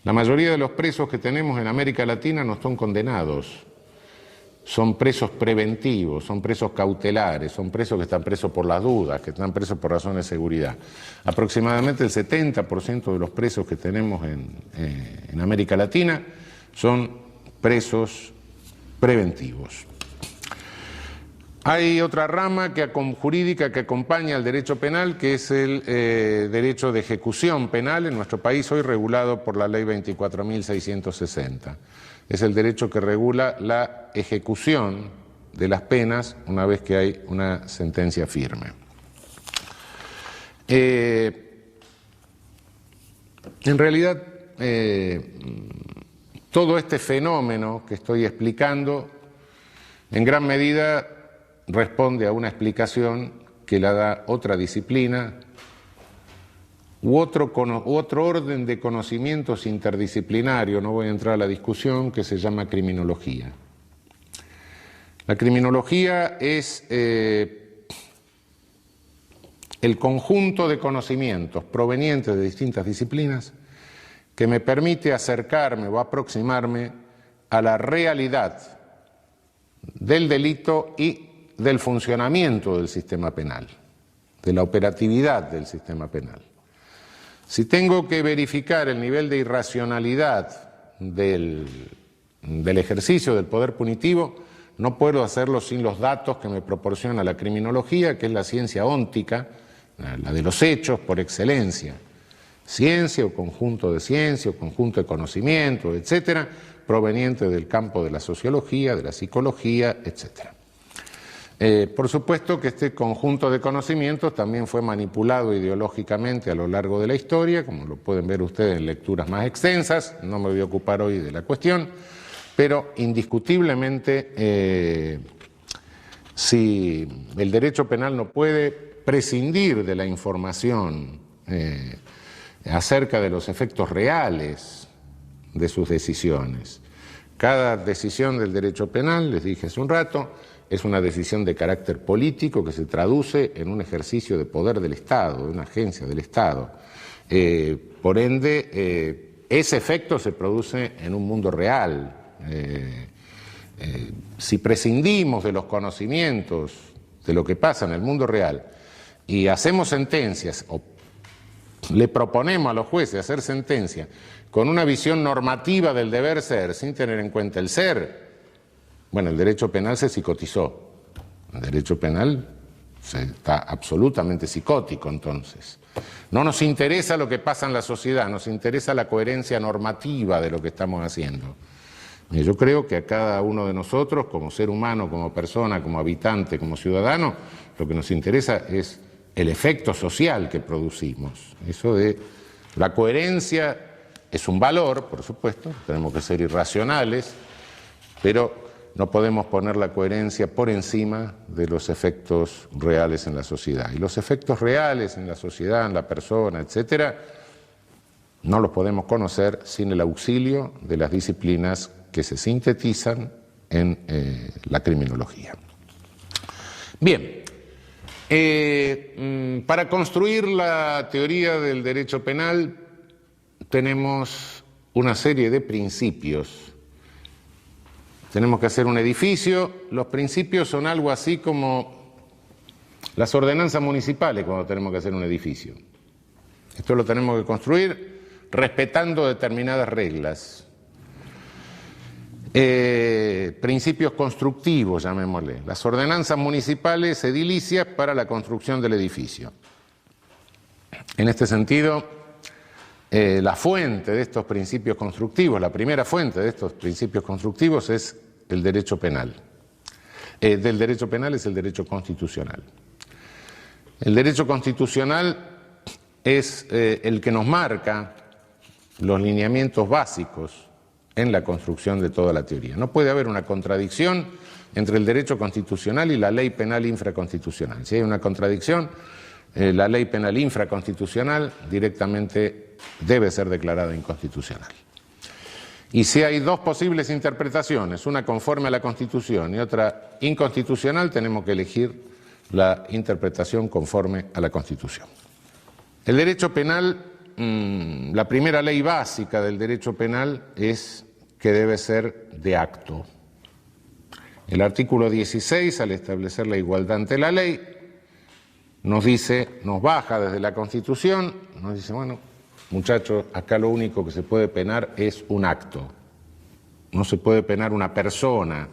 La mayoría de los presos que tenemos en América Latina no son condenados, son presos preventivos, son presos cautelares, son presos que están presos por las dudas, que están presos por razones de seguridad. Aproximadamente el 70% de los presos que tenemos en América Latina son presos preventivos. Hay otra rama jurídica que acompaña al derecho penal, que es el derecho de ejecución penal en nuestro país, hoy regulado por la Ley 24.660. Es el derecho que regula la ejecución de las penas una vez que hay una sentencia firme. En realidad, todo este fenómeno que estoy explicando, en gran medida responde a una explicación que la da otra disciplina u otro orden de conocimientos interdisciplinario, no voy a entrar a la discusión, que se llama criminología. La criminología es el conjunto de conocimientos provenientes de distintas disciplinas que me permite acercarme o aproximarme a la realidad del delito y del funcionamiento del sistema penal, de la operatividad del sistema penal. Si tengo que verificar el nivel de irracionalidad del ejercicio del poder punitivo, no puedo hacerlo sin los datos que me proporciona la criminología, que es la ciencia óntica, la de los hechos por excelencia. Ciencia o conjunto de conocimiento, etcétera, proveniente del campo de la sociología, de la psicología, etcétera. Por supuesto que este conjunto de conocimientos también fue manipulado ideológicamente a lo largo de la historia, como lo pueden ver ustedes en lecturas más extensas, no me voy a ocupar hoy de la cuestión, pero indiscutiblemente si el derecho penal no puede prescindir de la información acerca de los efectos reales de sus decisiones. Cada decisión del derecho penal, les dije hace un rato, es una decisión de carácter político que se traduce en un ejercicio de poder del Estado, de una agencia del Estado. Por ende, ese efecto se produce en un mundo real. Si prescindimos de los conocimientos de lo que pasa en el mundo real y hacemos sentencias o le proponemos a los jueces hacer sentencias con una visión normativa del deber ser sin tener en cuenta el ser, bueno, el derecho penal se psicotizó. El derecho penal está absolutamente psicótico entonces. No nos interesa lo que pasa en la sociedad, nos interesa la coherencia normativa de lo que estamos haciendo. Y yo creo que a cada uno de nosotros, como ser humano, como persona, como habitante, como ciudadano, lo que nos interesa es el efecto social que producimos. Eso de la coherencia es un valor, por supuesto, tenemos que ser irracionales, pero no podemos poner la coherencia por encima de los efectos reales en la sociedad. Y los efectos reales en la sociedad, en la persona, etcétera, no los podemos conocer sin el auxilio de las disciplinas que se sintetizan en la criminología. Bien, para construir la teoría del derecho penal tenemos una serie de principios. Tenemos que hacer un edificio. Los principios son algo así como las ordenanzas municipales cuando tenemos que hacer un edificio. Esto lo tenemos que construir respetando determinadas reglas. Principios constructivos, llamémosle. Las ordenanzas municipales edilicias para la construcción del edificio. En este sentido, la fuente de estos principios constructivos, la primera fuente de estos principios constructivos es el derecho penal. Del derecho penal es el derecho constitucional. El derecho constitucional es el que nos marca los lineamientos básicos en la construcción de toda la teoría. No puede haber una contradicción entre el derecho constitucional y la ley penal infraconstitucional. Si hay una contradicción, la ley penal infraconstitucional directamente debe ser declarada inconstitucional. Y si hay dos posibles interpretaciones, una conforme a la Constitución y otra inconstitucional, tenemos que elegir la interpretación conforme a la Constitución. El derecho penal, la primera ley básica del derecho penal es que debe ser de acto. El artículo 16, al establecer la igualdad ante la ley, nos dice, nos baja desde la Constitución, nos dice, bueno, muchachos, acá lo único que se puede penar es un acto. No se puede penar una persona,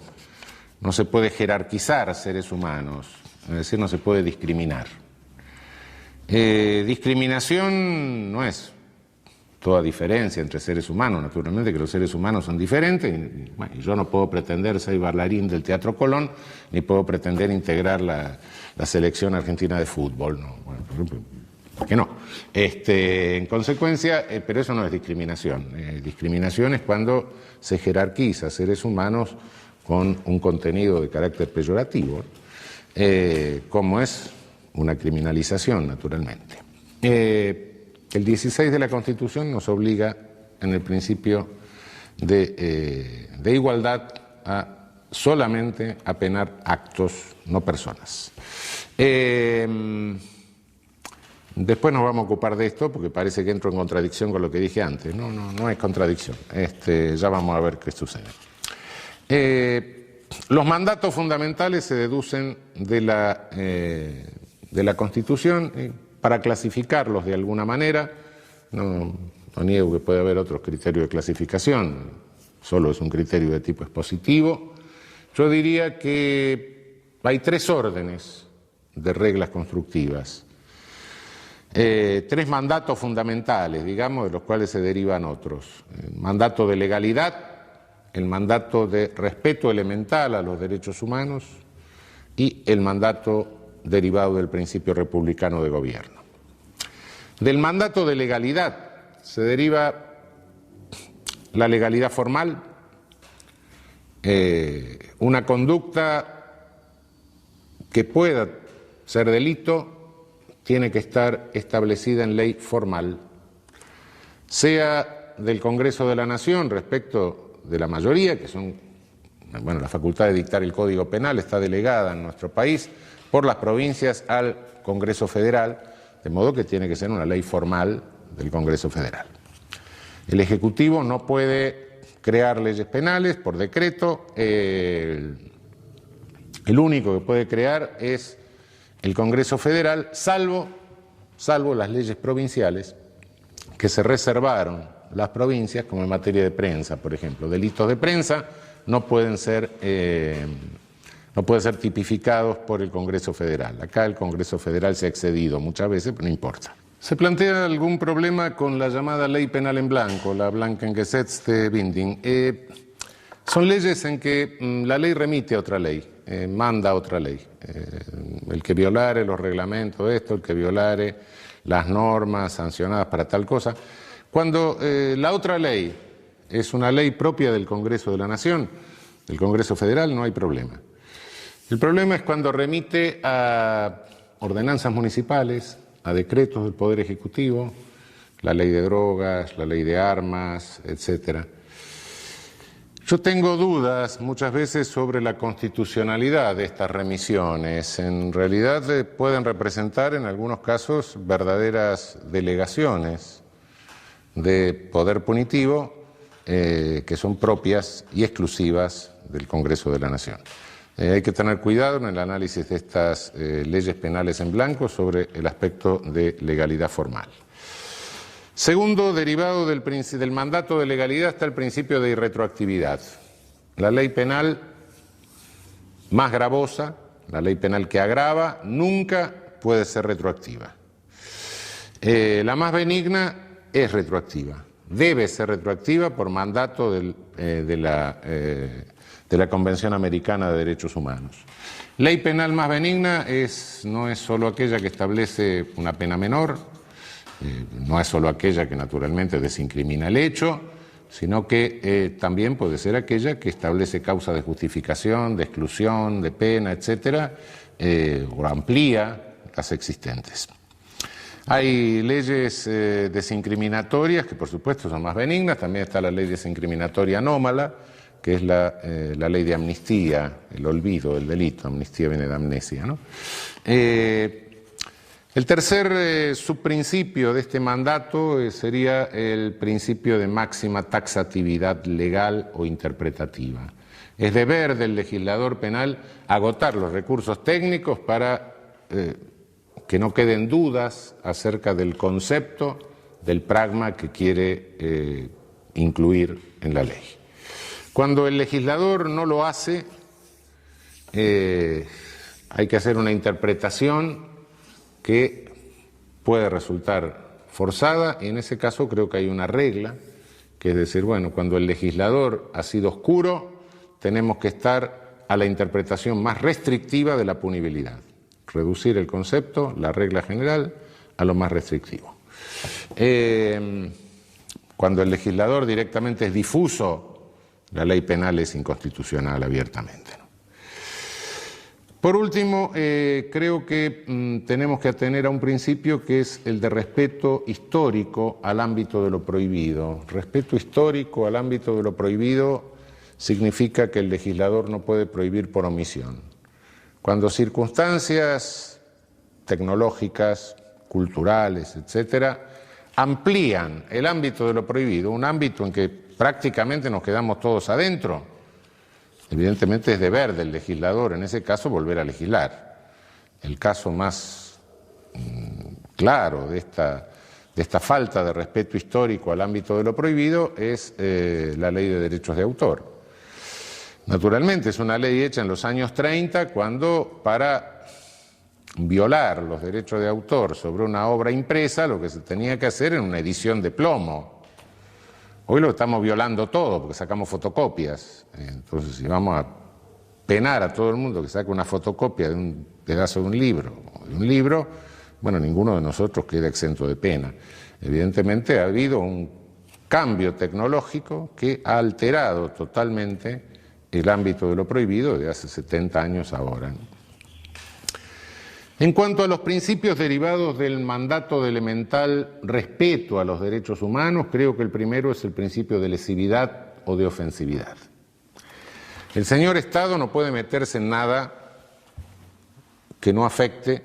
no se puede jerarquizar seres humanos, es decir, no se puede discriminar. Discriminación no es toda diferencia entre seres humanos, naturalmente que los seres humanos son diferentes, y, bueno, yo no puedo pretender ser bailarín del Teatro Colón, ni puedo pretender integrar la selección argentina de fútbol, no, bueno, ¿por qué no? En consecuencia, pero eso no es discriminación. Discriminación es cuando se jerarquiza seres humanos con un contenido de carácter peyorativo, como es una criminalización, naturalmente. El 16 de la Constitución nos obliga, en el principio de igualdad, solamente a penar actos, no personas. Después nos vamos a ocupar de esto, porque parece que entro en contradicción con lo que dije antes. No es contradicción. Ya vamos a ver qué sucede. Los mandatos fundamentales se deducen de la Constitución. Para clasificarlos de alguna manera, no niego que puede haber otros criterios de clasificación, solo es un criterio de tipo expositivo. Yo diría que hay tres órdenes de reglas constructivas, tres mandatos fundamentales, digamos, de los cuales se derivan otros. El mandato de legalidad, el mandato de respeto elemental a los derechos humanos y el mandato derivado del principio republicano de gobierno. Del mandato de legalidad se deriva la legalidad formal, una conducta que pueda ser delito tiene que estar establecida en ley formal, sea del Congreso de la Nación respecto de la mayoría, que son, bueno, la facultad de dictar el Código Penal está delegada en nuestro país por las provincias al Congreso Federal, de modo que tiene que ser una ley formal del Congreso Federal. El Ejecutivo no puede crear leyes penales por decreto, el único que puede crear es el Congreso Federal, salvo las leyes provinciales que se reservaron las provincias, como en materia de prensa, por ejemplo. Delitos de prensa no pueden ser tipificados por el Congreso Federal. Acá el Congreso Federal se ha excedido muchas veces, pero no importa. ¿Se plantea algún problema con la llamada ley penal en blanco, la Blankengesetzbindung? Son leyes en que la ley remite a otra ley, manda a otra ley. El que violare los reglamentos, el que violare las normas sancionadas para tal cosa. Cuando la otra ley es una ley propia del Congreso de la Nación, del Congreso Federal no hay problema. El problema es cuando remite a ordenanzas municipales, a decretos del Poder Ejecutivo, la ley de drogas, la ley de armas, etc. Yo tengo dudas muchas veces sobre la constitucionalidad de estas remisiones. En realidad pueden representar en algunos casos verdaderas delegaciones de poder punitivo que son propias y exclusivas del Congreso de la Nación. Hay que tener cuidado en el análisis de estas leyes penales en blanco sobre el aspecto de legalidad formal. Segundo, derivado del mandato de legalidad está el principio de irretroactividad. La ley penal más gravosa, la ley penal que agrava, nunca puede ser retroactiva. La más benigna es retroactiva, debe ser retroactiva por mandato de la Convención Americana de Derechos Humanos. Ley penal más benigna no es solo aquella que establece una pena menor, no es solo aquella que naturalmente desincrimina el hecho, sino que también puede ser aquella que establece causas de justificación, de exclusión, de pena, etcétera, o amplía las existentes. Hay leyes desincriminatorias que por supuesto son más benignas, también está la ley desincriminatoria anómala, que es la ley de amnistía, el olvido del delito, amnistía viene de amnesia, ¿no? El tercer subprincipio de este mandato sería el principio de máxima taxatividad legal o interpretativa. Es deber del legislador penal agotar los recursos técnicos para que no queden dudas acerca del concepto, del pragma que quiere incluir en la ley. Cuando el legislador no lo hace, hay que hacer una interpretación que puede resultar forzada, y en ese caso creo que hay una regla, que es decir, bueno, cuando el legislador ha sido oscuro, tenemos que estar a la interpretación más restrictiva de la punibilidad, reducir el concepto, la regla general, a lo más restrictivo. Cuando el legislador directamente es difuso, la ley penal es inconstitucional abiertamente, ¿no? Por último, creo que tenemos que atener a un principio que es el de respeto histórico al ámbito de lo prohibido. Respeto histórico al ámbito de lo prohibido significa que el legislador no puede prohibir por omisión. Cuando circunstancias tecnológicas, culturales, etcétera, amplían el ámbito de lo prohibido, un ámbito en que prácticamente nos quedamos todos adentro, evidentemente es deber del legislador en ese caso volver a legislar. El caso más claro de esta falta de respeto histórico al ámbito de lo prohibido es la Ley de Derechos de Autor. Naturalmente es una ley hecha en los años 30 cuando para violar los derechos de autor sobre una obra impresa lo que se tenía que hacer era una edición de plomo. Hoy lo estamos violando todo porque sacamos fotocopias. Entonces, si vamos a penar a todo el mundo que saque una fotocopia de un pedazo de un libro, bueno, ninguno de nosotros queda exento de pena. Evidentemente ha habido un cambio tecnológico que ha alterado totalmente el ámbito de lo prohibido de hace 70 años ahora. En cuanto a los principios derivados del mandato de elemental respeto a los derechos humanos, creo que el primero es el principio de lesividad o de ofensividad. El señor Estado no puede meterse en nada que no afecte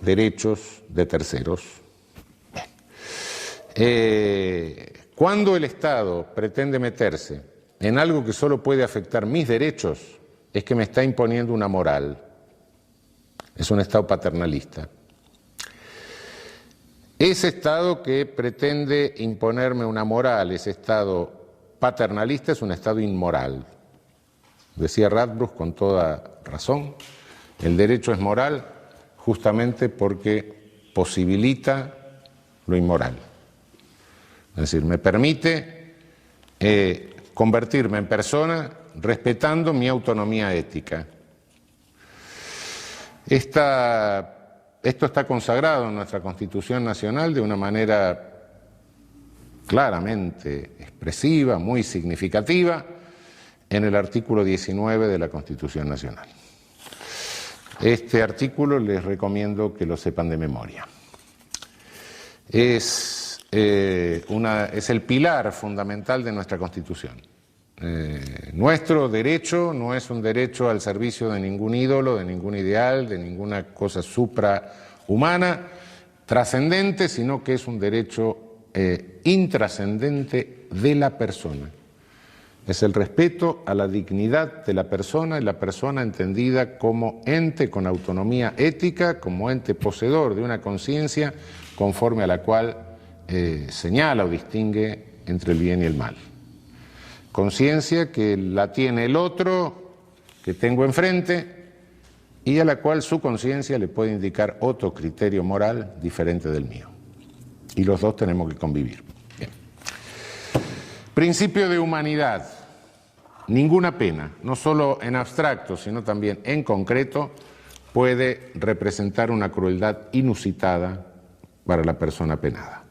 derechos de terceros. Cuando el Estado pretende meterse en algo que solo puede afectar mis derechos, es que me está imponiendo una moral. Es un Estado paternalista. Ese Estado que pretende imponerme una moral, ese Estado paternalista, es un Estado inmoral. Decía Radbruch con toda razón, el derecho es moral justamente porque posibilita lo inmoral. Es decir, me permite convertirme en persona respetando mi autonomía ética. Esto está consagrado en nuestra Constitución Nacional de una manera claramente expresiva, muy significativa, en el artículo 19 de la Constitución Nacional. Este artículo les recomiendo que lo sepan de memoria. Es el pilar fundamental de nuestra Constitución. Nuestro derecho no es un derecho al servicio de ningún ídolo, de ningún ideal, de ninguna cosa suprahumana, trascendente, sino que es un derecho intrascendente de la persona. Es el respeto a la dignidad de la persona y la persona entendida como ente con autonomía ética, como ente poseedor de una conciencia conforme a la cual señala o distingue entre el bien y el mal. Conciencia que la tiene el otro, que tengo enfrente, y a la cual su conciencia le puede indicar otro criterio moral diferente del mío. Y los dos tenemos que convivir. Bien. Principio de humanidad. Ninguna pena, no solo en abstracto, sino también en concreto, puede representar una crueldad inusitada para la persona penada.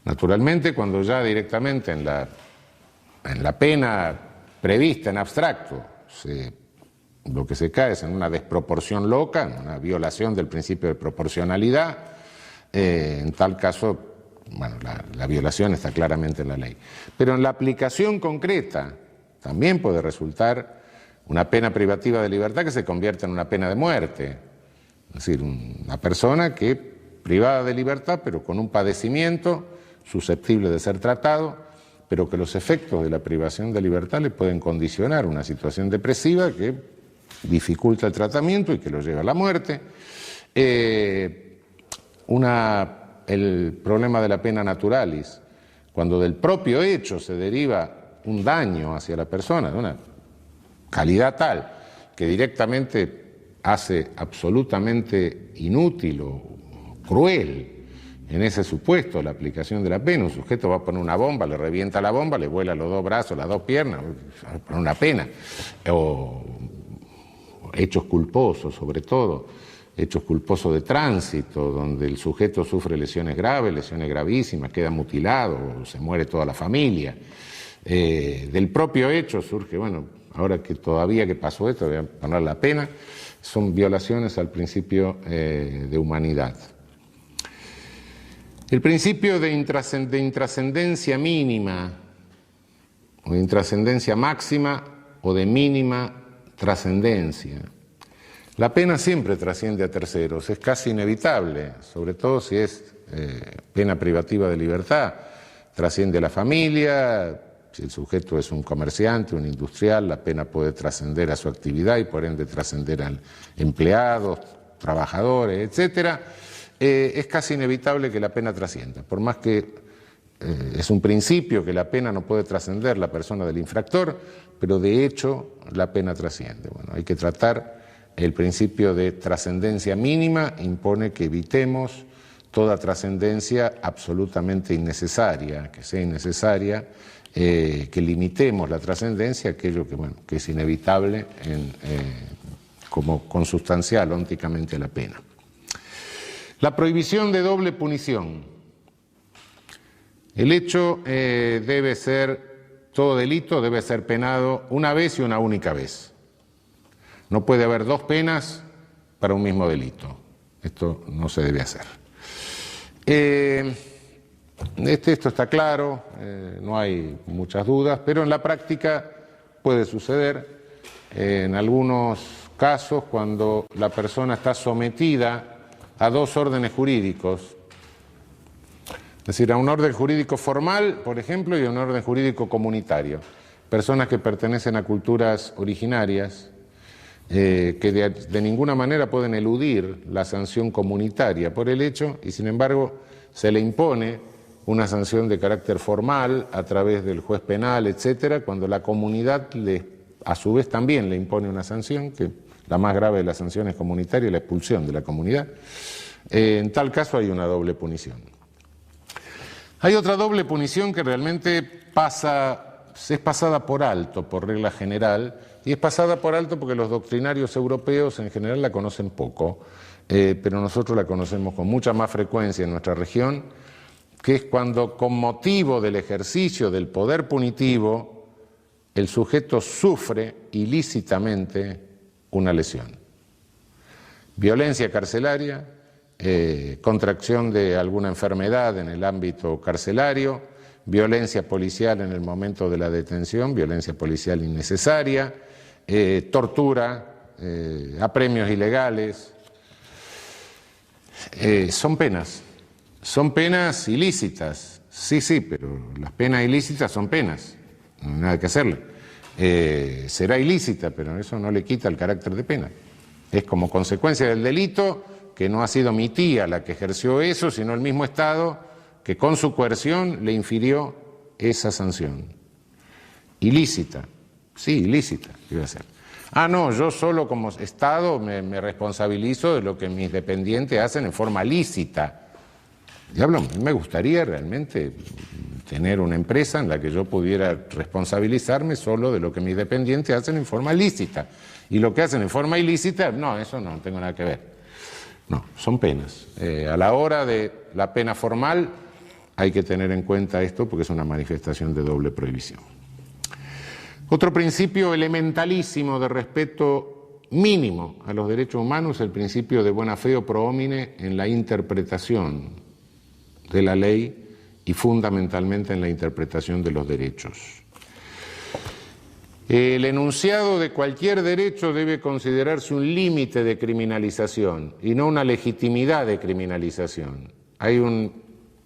Naturalmente, cuando ya directamente en la pena prevista en abstracto lo que se cae es en una desproporción loca, en una violación del principio de proporcionalidad, en tal caso, bueno, la violación está claramente en la ley. Pero en la aplicación concreta también puede resultar una pena privativa de libertad que se convierta en una pena de muerte. Es decir, una persona que, privada de libertad, pero con un padecimiento susceptible de ser tratado, pero que los efectos de la privación de libertad le pueden condicionar una situación depresiva que dificulta el tratamiento y que lo lleva a la muerte. El problema de la pena naturalis, cuando del propio hecho se deriva un daño hacia la persona de una calidad tal que directamente hace absolutamente inútil o cruel en ese supuesto la aplicación de la pena. Un sujeto va a poner una bomba, le revienta la bomba, le vuela los dos brazos, las dos piernas, va a poner una pena. O hechos culposos, sobre todo, hechos culposos de tránsito, donde el sujeto sufre lesiones graves, lesiones gravísimas, queda mutilado, se muere toda la familia. Del propio hecho surge, bueno, ahora que todavía que pasó esto, voy a poner la pena, son violaciones al principio de humanidad. El principio de intrascendencia mínima, o de intrascendencia máxima, o de mínima trascendencia. La pena siempre trasciende a terceros, es casi inevitable, sobre todo si es pena privativa de libertad, trasciende a la familia. Si el sujeto es un comerciante, un industrial, la pena puede trascender a su actividad y por ende trascender a empleados, trabajadores, etcétera. Es casi inevitable que la pena trascienda, por más que es un principio que la pena no puede trascender la persona del infractor, pero de hecho la pena trasciende. Bueno, hay que tratar el principio de trascendencia mínima, impone que evitemos toda trascendencia absolutamente innecesaria, que sea innecesaria, que limitemos la trascendencia a aquello que es inevitable como consustancial ónticamente a la pena. La prohibición de doble punición. El hecho debe ser, todo delito debe ser penado una vez y una única vez. No puede haber dos penas para un mismo delito. Esto no se debe hacer. Esto está claro, no hay muchas dudas, pero en la práctica puede suceder en algunos casos cuando la persona está sometida a dos órdenes jurídicos, es decir, a un orden jurídico formal, por ejemplo, y a un orden jurídico comunitario. Personas que pertenecen a culturas originarias, que de ninguna manera pueden eludir la sanción comunitaria por el hecho, y sin embargo se le impone una sanción de carácter formal a través del juez penal, etcétera, cuando la comunidad a su vez también le impone una sanción, que la más grave de las sanciones comunitarias es la expulsión de la comunidad. En tal caso hay una doble punición. Hay otra doble punición que realmente es pasada por alto por regla general, y es pasada por alto porque los doctrinarios europeos en general la conocen poco, pero nosotros la conocemos con mucha más frecuencia en nuestra región, que es cuando con motivo del ejercicio del poder punitivo el sujeto sufre ilícitamente una lesión. Violencia carcelaria, contracción de alguna enfermedad en el ámbito carcelario, violencia policial en el momento de la detención, violencia policial innecesaria, tortura, apremios ilegales. Son penas ilícitas, sí, pero las penas ilícitas son penas, no hay nada que hacerle. Será ilícita, pero eso no le quita el carácter de pena. Es como consecuencia del delito que no ha sido mi tía la que ejerció eso, sino el mismo Estado que con su coerción le infirió esa sanción. Ilícita, sí, ilícita, ¿qué iba a hacer? No, yo solo como Estado me responsabilizo de lo que mis dependientes hacen en forma lícita. Diablo, me gustaría realmente tener una empresa en la que yo pudiera responsabilizarme solo de lo que mis dependientes hacen en forma lícita. Y lo que hacen en forma ilícita, no, eso no tengo nada que ver. No, son penas. A la hora de la pena formal hay que tener en cuenta esto porque es una manifestación de doble prohibición. Otro principio elementalísimo de respeto mínimo a los derechos humanos es el principio de buena fe o pro homine en la interpretación de la ley y fundamentalmente en la interpretación de los derechos. El enunciado de cualquier derecho debe considerarse un límite de criminalización y no una legitimidad de criminalización. Hay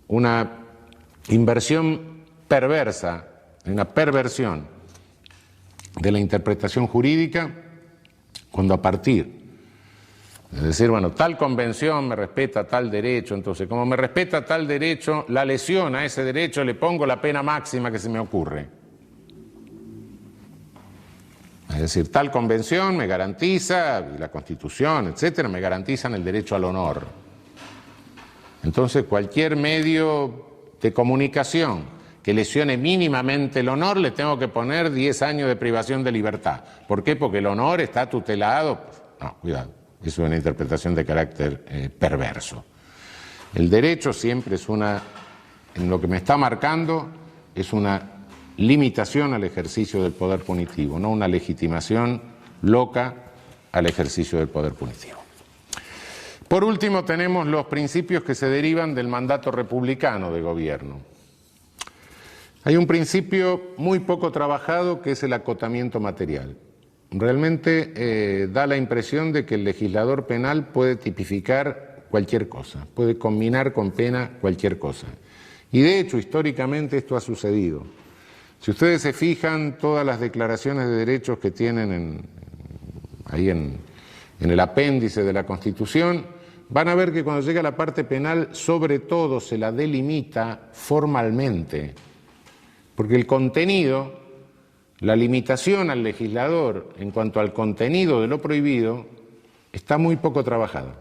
una inversión perversa, una perversión de la interpretación jurídica cuando a partir, es decir, bueno, tal convención me respeta tal derecho, entonces como me respeta tal derecho, la lesión a ese derecho le pongo la pena máxima que se me ocurre. Es decir, tal convención me garantiza, y la Constitución, etcétera, me garantizan el derecho al honor. Entonces cualquier medio de comunicación que lesione mínimamente el honor, le tengo que poner 10 años de privación de libertad. ¿Por qué? Porque el honor está tutelado. No, cuidado, eso es una interpretación de carácter perverso. El derecho siempre es en lo que me está marcando, es una limitación al ejercicio del poder punitivo, no una legitimación loca al ejercicio del poder punitivo. Por último, tenemos los principios que se derivan del mandato republicano de gobierno. Hay un principio muy poco trabajado que es el acotamiento material. Realmente da la impresión de que el legislador penal puede tipificar cualquier cosa, puede combinar con pena cualquier cosa. Y de hecho, históricamente esto ha sucedido. Si ustedes se fijan, todas las declaraciones de derechos que tienen ahí en el apéndice de la Constitución, van a ver que cuando llega la parte penal, sobre todo se la delimita formalmente. Porque el contenido, la limitación al legislador en cuanto al contenido de lo prohibido, está muy poco trabajada.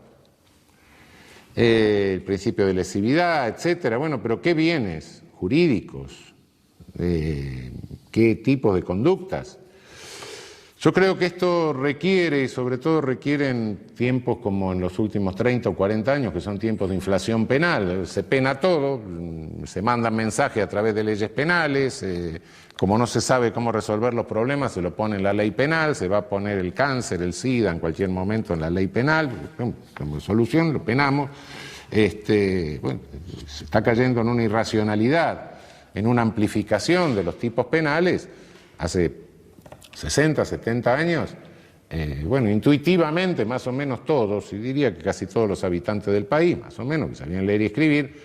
El principio de lesividad, etcétera. Bueno, pero ¿qué bienes jurídicos? ¿Qué tipos de conductas? Yo creo que esto requiere, y sobre todo requiere en tiempos como en los últimos 30 o 40 años, que son tiempos de inflación penal, se pena todo, se mandan mensajes a través de leyes penales, como no se sabe cómo resolver los problemas, se lo pone en la ley penal, se va a poner el cáncer, el SIDA en cualquier momento en la ley penal, como solución, lo penamos. Bueno, se está cayendo en una irracionalidad, en una amplificación de los tipos penales. Hace 60, 70 años, bueno, intuitivamente más o menos todos, y diría que casi todos los habitantes del país, más o menos, que sabían leer y escribir,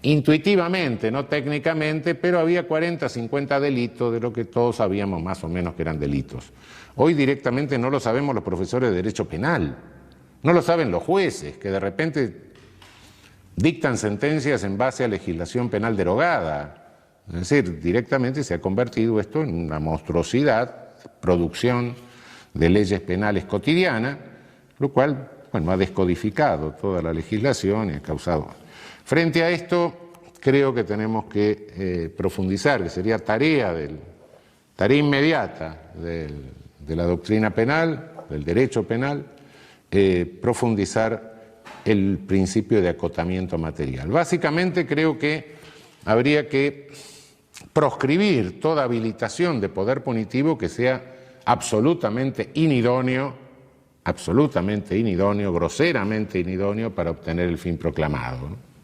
intuitivamente, no técnicamente, pero había 40, 50 delitos de lo que todos sabíamos más o menos que eran delitos. Hoy directamente no lo sabemos los profesores de Derecho Penal, no lo saben los jueces, que de repente dictan sentencias en base a legislación penal derogada. Es decir, directamente se ha convertido esto en una monstruosidad, producción de leyes penales cotidiana, lo cual, bueno, ha descodificado toda la legislación y ha causado. Frente a esto, creo que tenemos que profundizar, que sería tarea inmediata de la doctrina penal, del derecho penal, profundizar el principio de acotamiento material. Básicamente creo que habría que proscribir toda habilitación de poder punitivo que sea absolutamente inidóneo, groseramente inidóneo para obtener el fin proclamado, ¿no?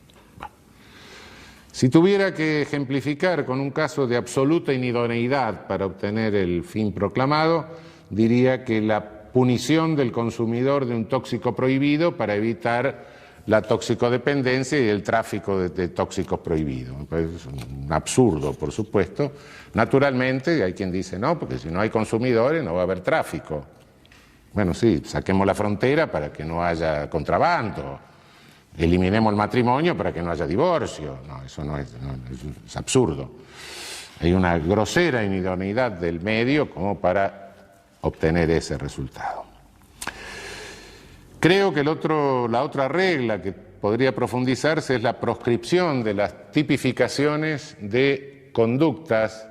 Si tuviera que ejemplificar con un caso de absoluta inidoneidad para obtener el fin proclamado, diría que la punición del consumidor de un tóxico prohibido para evitar la toxicodependencia y el tráfico de tóxicos prohibidos. Es un absurdo, por supuesto. Naturalmente, hay quien dice, no, porque si no hay consumidores no va a haber tráfico. Bueno, sí, saquemos la frontera para que no haya contrabando. Eliminemos el matrimonio para que no haya divorcio. No, eso es absurdo. Hay una grosera inidoneidad del medio como para obtener ese resultado. Creo que la otra regla que podría profundizarse es la proscripción de las tipificaciones de conductas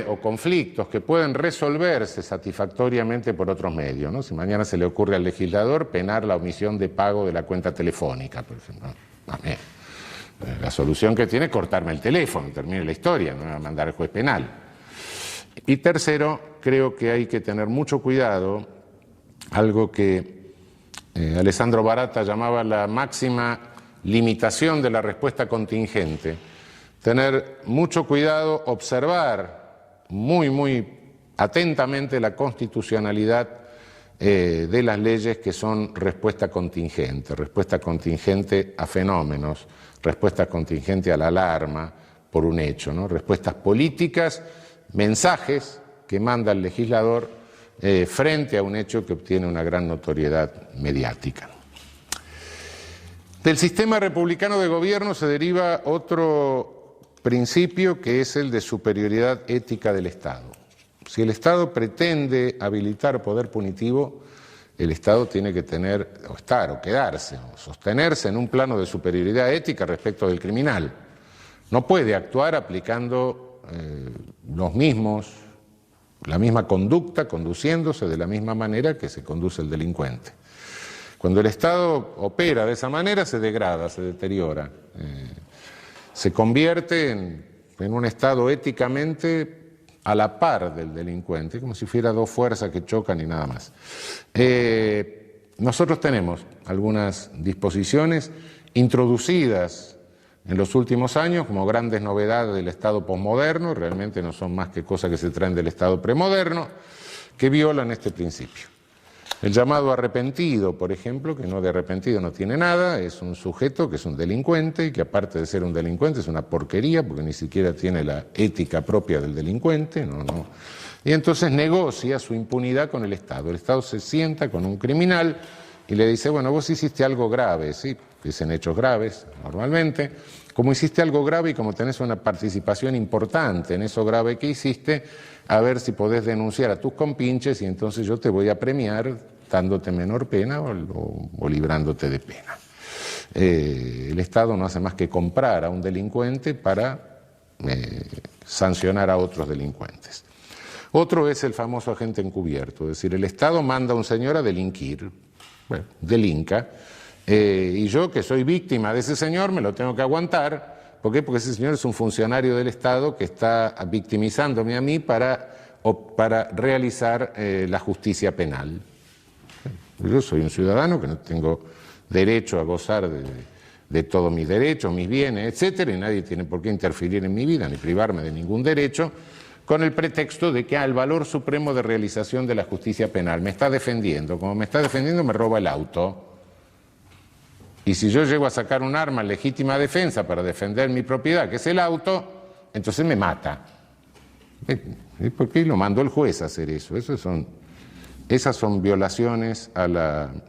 o conflictos que pueden resolverse satisfactoriamente por otros medios, ¿no? Si mañana se le ocurre al legislador penar la omisión de pago de la cuenta telefónica, por ejemplo, la solución que tiene es cortarme el teléfono, termine la historia, no me va a mandar al juez penal. Y tercero, creo que hay que tener mucho cuidado, algo que Alessandro Baratta llamaba la máxima limitación de la respuesta contingente. Tener mucho cuidado, observar muy atentamente la constitucionalidad de las leyes que son respuesta contingente a fenómenos, respuesta contingente a la alarma por un hecho, ¿no? Respuestas políticas, mensajes que manda el legislador frente a un hecho que obtiene una gran notoriedad mediática. Del sistema republicano de gobierno se deriva otro principio que es el de superioridad ética del Estado. Si el Estado pretende habilitar poder punitivo, el Estado tiene que tener, o estar, o quedarse, o sostenerse en un plano de superioridad ética respecto del criminal. No puede actuar aplicando la misma conducta, conduciéndose de la misma manera que se conduce el delincuente. Cuando el Estado opera de esa manera, se degrada, se deteriora. Se convierte en un Estado éticamente a la par del delincuente, como si fuera dos fuerzas que chocan y nada más. Nosotros tenemos algunas disposiciones introducidas en los últimos años como grandes novedades del Estado posmoderno, realmente no son más que cosas que se traen del Estado premoderno, que violan este principio. El llamado arrepentido, por ejemplo, que no de arrepentido no tiene nada, es un sujeto que es un delincuente y que aparte de ser un delincuente es una porquería porque ni siquiera tiene la ética propia del delincuente, no. Y entonces negocia su impunidad con el Estado. El Estado se sienta con un criminal y le dice, bueno, vos hiciste algo grave, ¿sí? Dicen hechos graves normalmente. Como hiciste algo grave y como tenés una participación importante en eso grave que hiciste, a ver si podés denunciar a tus compinches y entonces yo te voy a premiar dándote menor pena o librándote de pena. El Estado no hace más que comprar a un delincuente para sancionar a otros delincuentes. Otro es el famoso agente encubierto, es decir, el Estado manda a un señor a delinquir, bueno, delinca, y yo que soy víctima de ese señor me lo tengo que aguantar. ¿Por qué? Porque ese señor es un funcionario del Estado que está victimizándome a mí para realizar la justicia penal. Yo soy un ciudadano que no tengo derecho a gozar de todos mis derechos, mis bienes, etcétera, y nadie tiene por qué interferir en mi vida ni privarme de ningún derecho, con el pretexto de que el valor supremo de realización de la justicia penal me está defendiendo. Como me está defendiendo, me roba el auto. Y si yo llego a sacar un arma en legítima defensa para defender mi propiedad, que es el auto, entonces me mata. ¿Por qué lo mandó el juez a hacer eso? Esas son violaciones al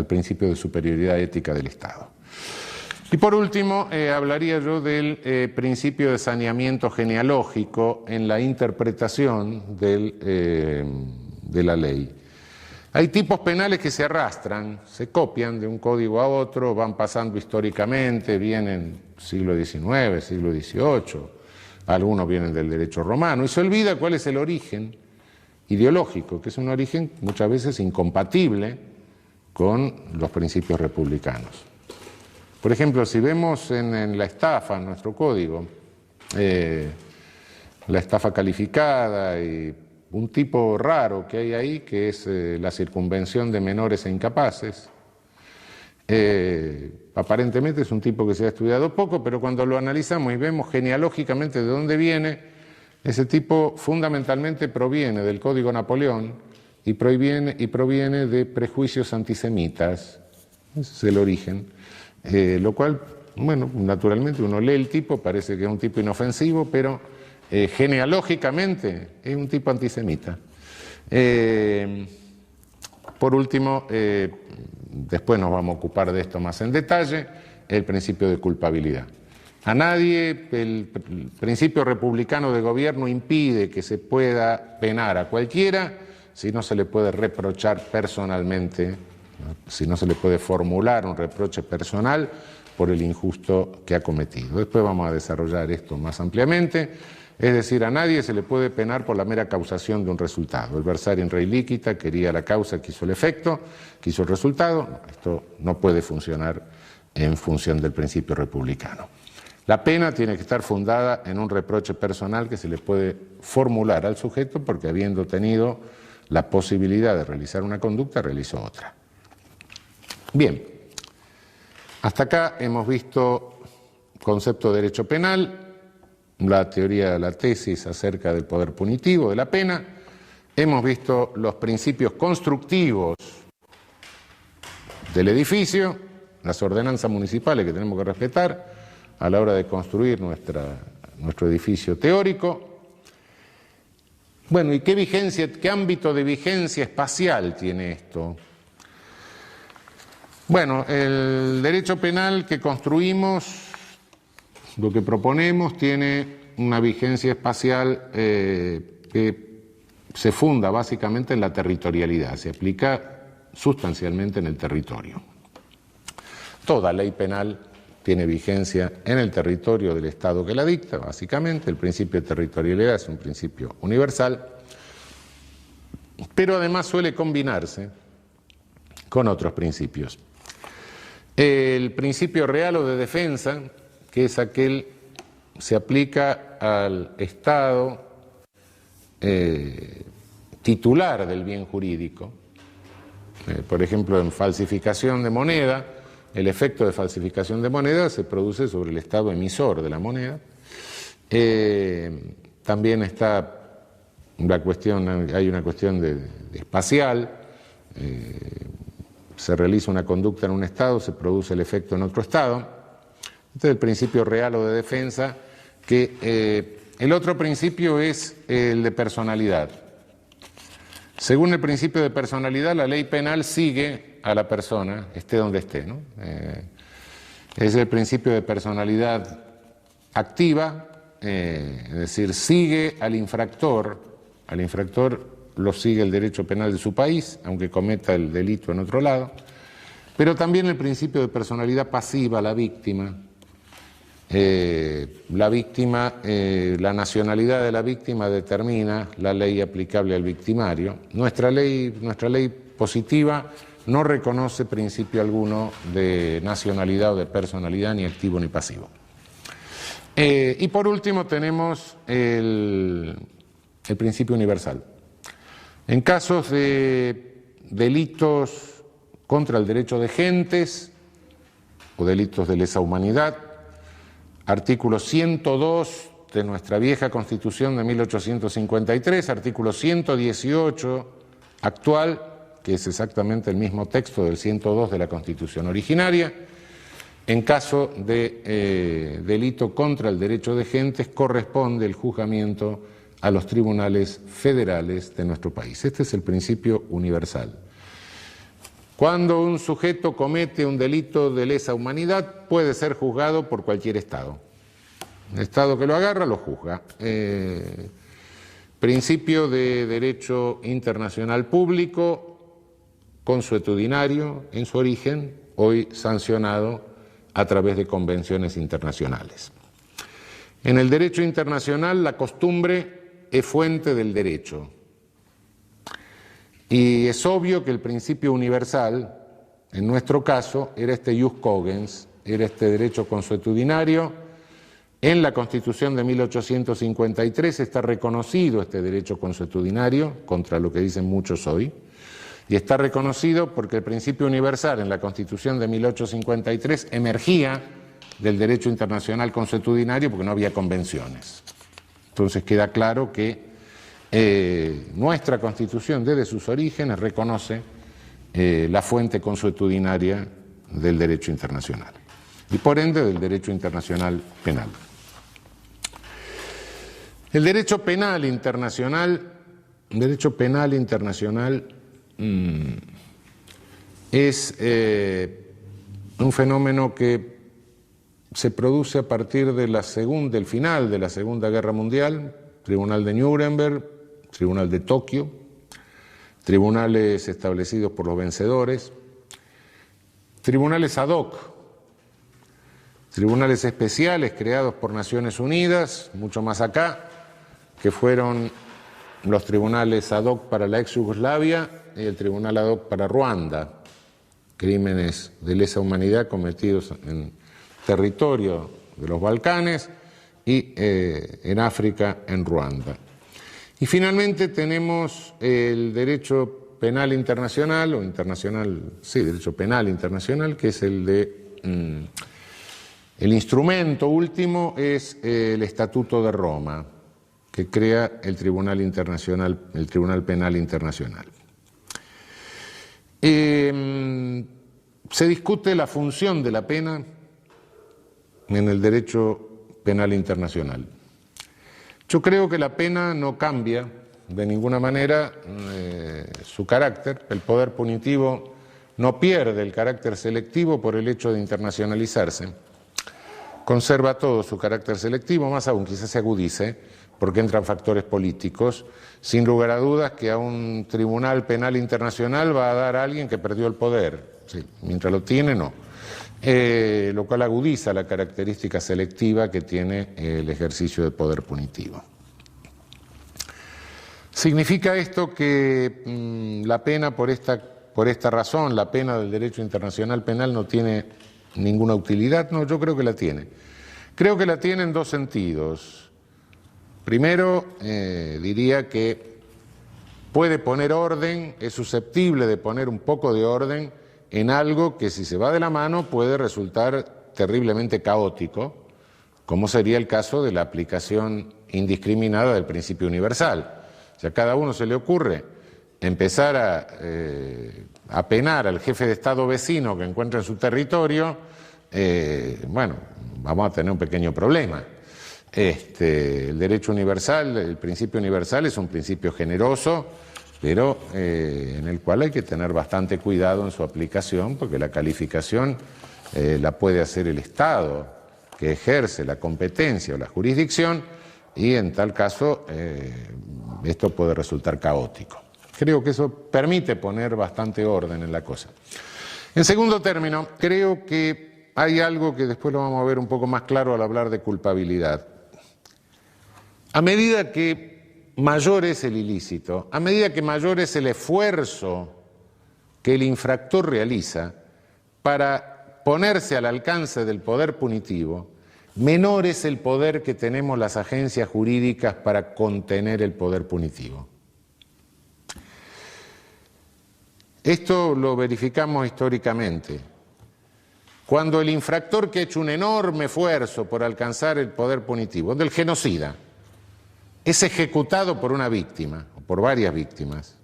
principio de superioridad ética del Estado. Y por último, hablaría yo del principio de saneamiento genealógico en la interpretación de la ley. Hay tipos penales que se arrastran, se copian de un código a otro, van pasando históricamente, vienen siglo XIX, siglo XVIII, algunos vienen del derecho romano, y se olvida cuál es el origen ideológico, que es un origen muchas veces incompatible con los principios republicanos. Por ejemplo, si vemos en la estafa, en nuestro código, la estafa calificada y un tipo raro que hay ahí, que es la circunvención de menores e incapaces. Aparentemente es un tipo que se ha estudiado poco, pero cuando lo analizamos y vemos genealógicamente de dónde viene, ese tipo fundamentalmente proviene del Código Napoleón y proviene de prejuicios antisemitas. Ese es el origen. Lo cual, bueno, naturalmente uno lee el tipo, parece que es un tipo inofensivo, pero genealógicamente es un tipo antisemita. Por último, después nos vamos a ocupar de esto más en detalle, el principio de culpabilidad. A nadie, el principio republicano de gobierno impide que se pueda penar a cualquiera si no se le puede reprochar personalmente, si no se le puede formular un reproche personal por el injusto que ha cometido. Después vamos a desarrollar esto más ampliamente. Es decir, a nadie se le puede penar por la mera causación de un resultado. El versare in rei licita quería la causa, quiso el efecto, quiso el resultado. Esto no puede funcionar en función del principio republicano. La pena tiene que estar fundada en un reproche personal que se le puede formular al sujeto porque habiendo tenido la posibilidad de realizar una conducta, realizó otra. Bien, hasta acá hemos visto concepto de derecho penal, la teoría, la tesis acerca del poder punitivo, de la pena. Hemos visto los principios constructivos del edificio, las ordenanzas municipales que tenemos que respetar a la hora de construir nuestro edificio teórico. Bueno, ¿y qué ámbito de vigencia espacial tiene esto? Bueno, el derecho penal que construimos, lo que proponemos, tiene una vigencia espacial que se funda básicamente en la territorialidad, se aplica sustancialmente en el territorio. Toda ley penal tiene vigencia en el territorio del Estado que la dicta, básicamente. El principio de territorialidad es un principio universal, pero además suele combinarse con otros principios. El principio real o de defensa, que es aquel que se aplica al Estado titular del bien jurídico. Por ejemplo, en falsificación de moneda, el efecto de falsificación de moneda se produce sobre el Estado emisor de la moneda. También está la cuestión, hay una cuestión de espacial. Se realiza una conducta en un Estado, se produce el efecto en otro Estado. Este es el principio real o de defensa, que el otro principio es el de personalidad. Según el principio de personalidad, la ley penal sigue a la persona, esté donde esté, ¿no? Es el principio de personalidad activa, es decir, sigue al infractor lo sigue el derecho penal de su país, aunque cometa el delito en otro lado, pero también el principio de personalidad pasiva, la víctima. La nacionalidad de la víctima determina la ley aplicable al victimario. Nuestra ley positiva no reconoce principio alguno de nacionalidad o de personalidad, ni activo ni pasivo. Y por último tenemos el principio universal. En casos de delitos contra el derecho de gentes o delitos de lesa humanidad, artículo 102 de nuestra vieja Constitución de 1853, artículo 118 actual, que es exactamente el mismo texto del 102 de la Constitución originaria. En caso de delito contra el derecho de gentes, corresponde el juzgamiento a los tribunales federales de nuestro país. Este es el principio universal. Cuando un sujeto comete un delito de lesa humanidad, puede ser juzgado por cualquier Estado. El Estado que lo agarra, lo juzga. Principio de derecho internacional público, consuetudinario en su origen, hoy sancionado a través de convenciones internacionales. En el derecho internacional, la costumbre es fuente del derecho. Y es obvio que el principio universal, en nuestro caso, era este ius cogens, era este derecho consuetudinario. En la Constitución de 1853 está reconocido este derecho consuetudinario, contra lo que dicen muchos hoy, y está reconocido porque el principio universal en la Constitución de 1853 emergía del derecho internacional consuetudinario porque no había convenciones. Entonces queda claro que nuestra Constitución desde sus orígenes reconoce la fuente consuetudinaria del derecho internacional y por ende del derecho internacional penal. El derecho penal internacional es un fenómeno que se produce a partir de del final de la Segunda Guerra Mundial, Tribunal de Nuremberg, Tribunal de Tokio, tribunales establecidos por los vencedores, tribunales ad hoc, tribunales especiales creados por Naciones Unidas, mucho más acá, que fueron los tribunales ad hoc para la ex Yugoslavia y el tribunal ad hoc para Ruanda, crímenes de lesa humanidad cometidos en territorio de los Balcanes y en África, en Ruanda. Y finalmente tenemos el derecho penal internacional, o internacional, sí, derecho penal internacional, que es el de, el instrumento último es el Estatuto de Roma, que crea el Tribunal Internacional, el Tribunal Penal Internacional. Se discute la función de la pena en el derecho penal internacional. Yo creo que la pena no cambia de ninguna manera su carácter. El poder punitivo no pierde el carácter selectivo por el hecho de internacionalizarse. Conserva todo su carácter selectivo, más aún quizás se agudice, porque entran factores políticos. Sin lugar a dudas que a un tribunal penal internacional va a dar a alguien que perdió el poder. Sí, mientras lo tiene, no. Lo cual agudiza la característica selectiva que tiene el ejercicio del poder punitivo. ¿Significa esto que la pena, por esta razón, la pena del derecho internacional penal no tiene ninguna utilidad? No, yo creo que la tiene. Creo que la tiene en dos sentidos. Primero, diría que puede poner orden, es susceptible de poner un poco de orden en algo que si se va de la mano puede resultar terriblemente caótico, como sería el caso de la aplicación indiscriminada del principio universal. Si a cada uno se le ocurre empezar a penar al jefe de Estado vecino que encuentra en su territorio, bueno, vamos a tener un pequeño problema. El derecho universal, el principio universal es un principio generoso, pero en el cual hay que tener bastante cuidado en su aplicación, porque la calificación la puede hacer el Estado que ejerce la competencia o la jurisdicción, y en tal caso esto puede resultar caótico. Creo que eso permite poner bastante orden en la cosa. En segundo término, creo que hay algo que después lo vamos a ver un poco más claro al hablar de culpabilidad. A medida que mayor es el ilícito, a medida que mayor es el esfuerzo que el infractor realiza para ponerse al alcance del poder punitivo, menor es el poder que tenemos las agencias jurídicas para contener el poder punitivo. Esto lo verificamos históricamente. Cuando el infractor que ha hecho un enorme esfuerzo por alcanzar el poder punitivo, del genocida, es ejecutado por una víctima, o por varias víctimas,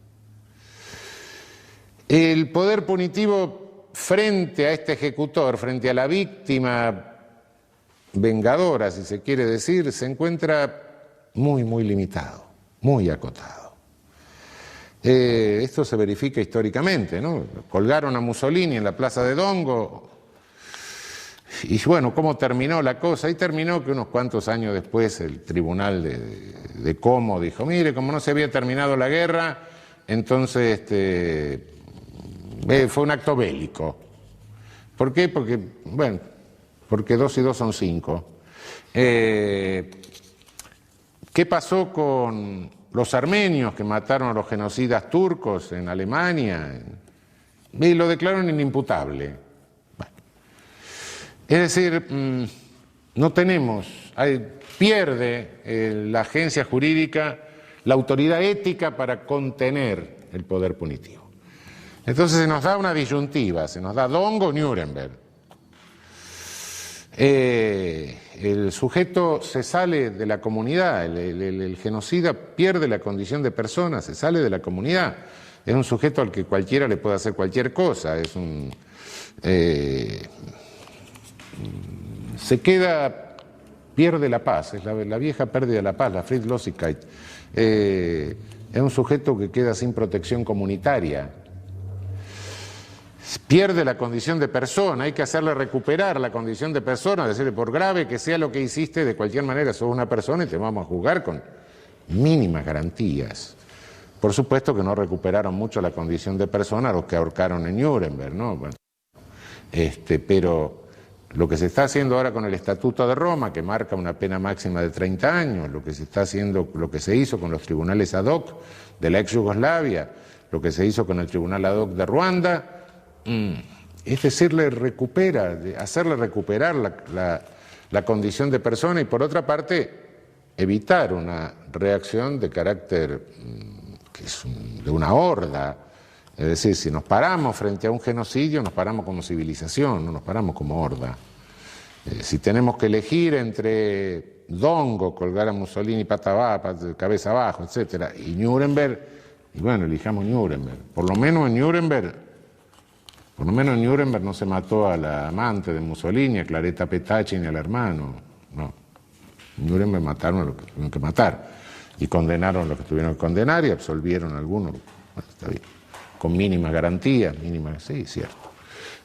el poder punitivo frente a este ejecutor, frente a la víctima vengadora, si se quiere decir, se encuentra muy limitado, muy acotado. Esto se verifica históricamente, ¿no? Colgaron a Mussolini en la plaza de Dongo, y bueno, ¿cómo terminó la cosa? Y terminó que unos cuantos años después el tribunal de Como dijo, mire, como no se había terminado la guerra, entonces fue un acto bélico. ¿Por qué? Porque, bueno, porque 2 y 2 son 5. ¿Qué pasó con los armenios que mataron a los genocidas turcos en Alemania? Y lo declararon inimputable. Es decir, no tenemos, pierde la agencia jurídica la autoridad ética para contener el poder punitivo. Entonces se nos da una disyuntiva, se nos da Dongo o Nuremberg. El sujeto se sale de la comunidad, el genocida pierde la condición de persona, se sale de la comunidad. Es un sujeto al que cualquiera le puede hacer cualquier cosa, se queda, pierde la paz, es la vieja pérdida de la paz, la Friedlosigkeit. Es un sujeto que queda sin protección comunitaria, pierde la condición de persona, hay que hacerle recuperar la condición de persona, decirle, por grave que sea lo que hiciste, de cualquier manera sos una persona y te vamos a juzgar con mínimas garantías. Por supuesto que no recuperaron mucho la condición de persona los que ahorcaron en Nuremberg, ¿no? Bueno, pero lo que se está haciendo ahora con el Estatuto de Roma, que marca una pena máxima de 30 años, lo que se está haciendo, lo que se hizo con los tribunales ad hoc de la ex Yugoslavia, lo que se hizo con el tribunal ad hoc de Ruanda, es decirle, hacerle recuperar la condición de persona y por otra parte evitar una reacción de carácter que es de una horda. Es decir, si nos paramos frente a un genocidio, nos paramos como civilización, no nos paramos como horda. Si tenemos que elegir entre Dongo, colgar a Mussolini pata abajo, cabeza abajo, etc., y Nuremberg, y bueno, elijamos Nuremberg. Por lo menos en Nuremberg no se mató a la amante de Mussolini, a Claretta Petacci, ni al hermano. No. En Nuremberg mataron a los que tuvieron que matar. Y condenaron a los que tuvieron que condenar y absolvieron a algunos. Bueno, está bien. Con mínimas garantías, sí, cierto.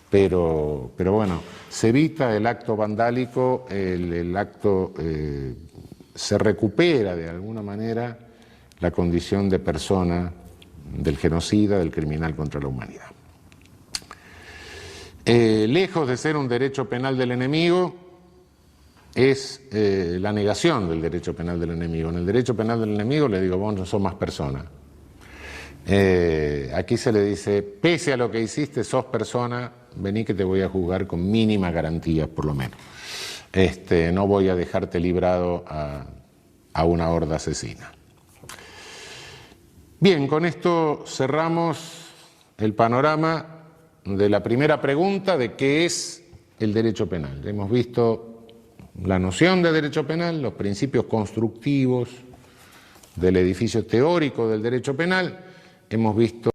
Pero bueno, se evita el acto vandálico, el acto, se recupera de alguna manera la condición de persona del genocida, del criminal contra la humanidad. Lejos de ser un derecho penal del enemigo, es la negación del derecho penal del enemigo. En el derecho penal del enemigo le digo, vos no sos más persona. Aquí se le dice, pese a lo que hiciste, sos persona, vení que te voy a juzgar con mínimas garantías, por lo menos. No voy a dejarte librado a una horda asesina. Bien, con esto cerramos el panorama de la primera pregunta de qué es el derecho penal. Hemos visto la noción de derecho penal, los principios constructivos del edificio teórico del derecho penal, hemos visto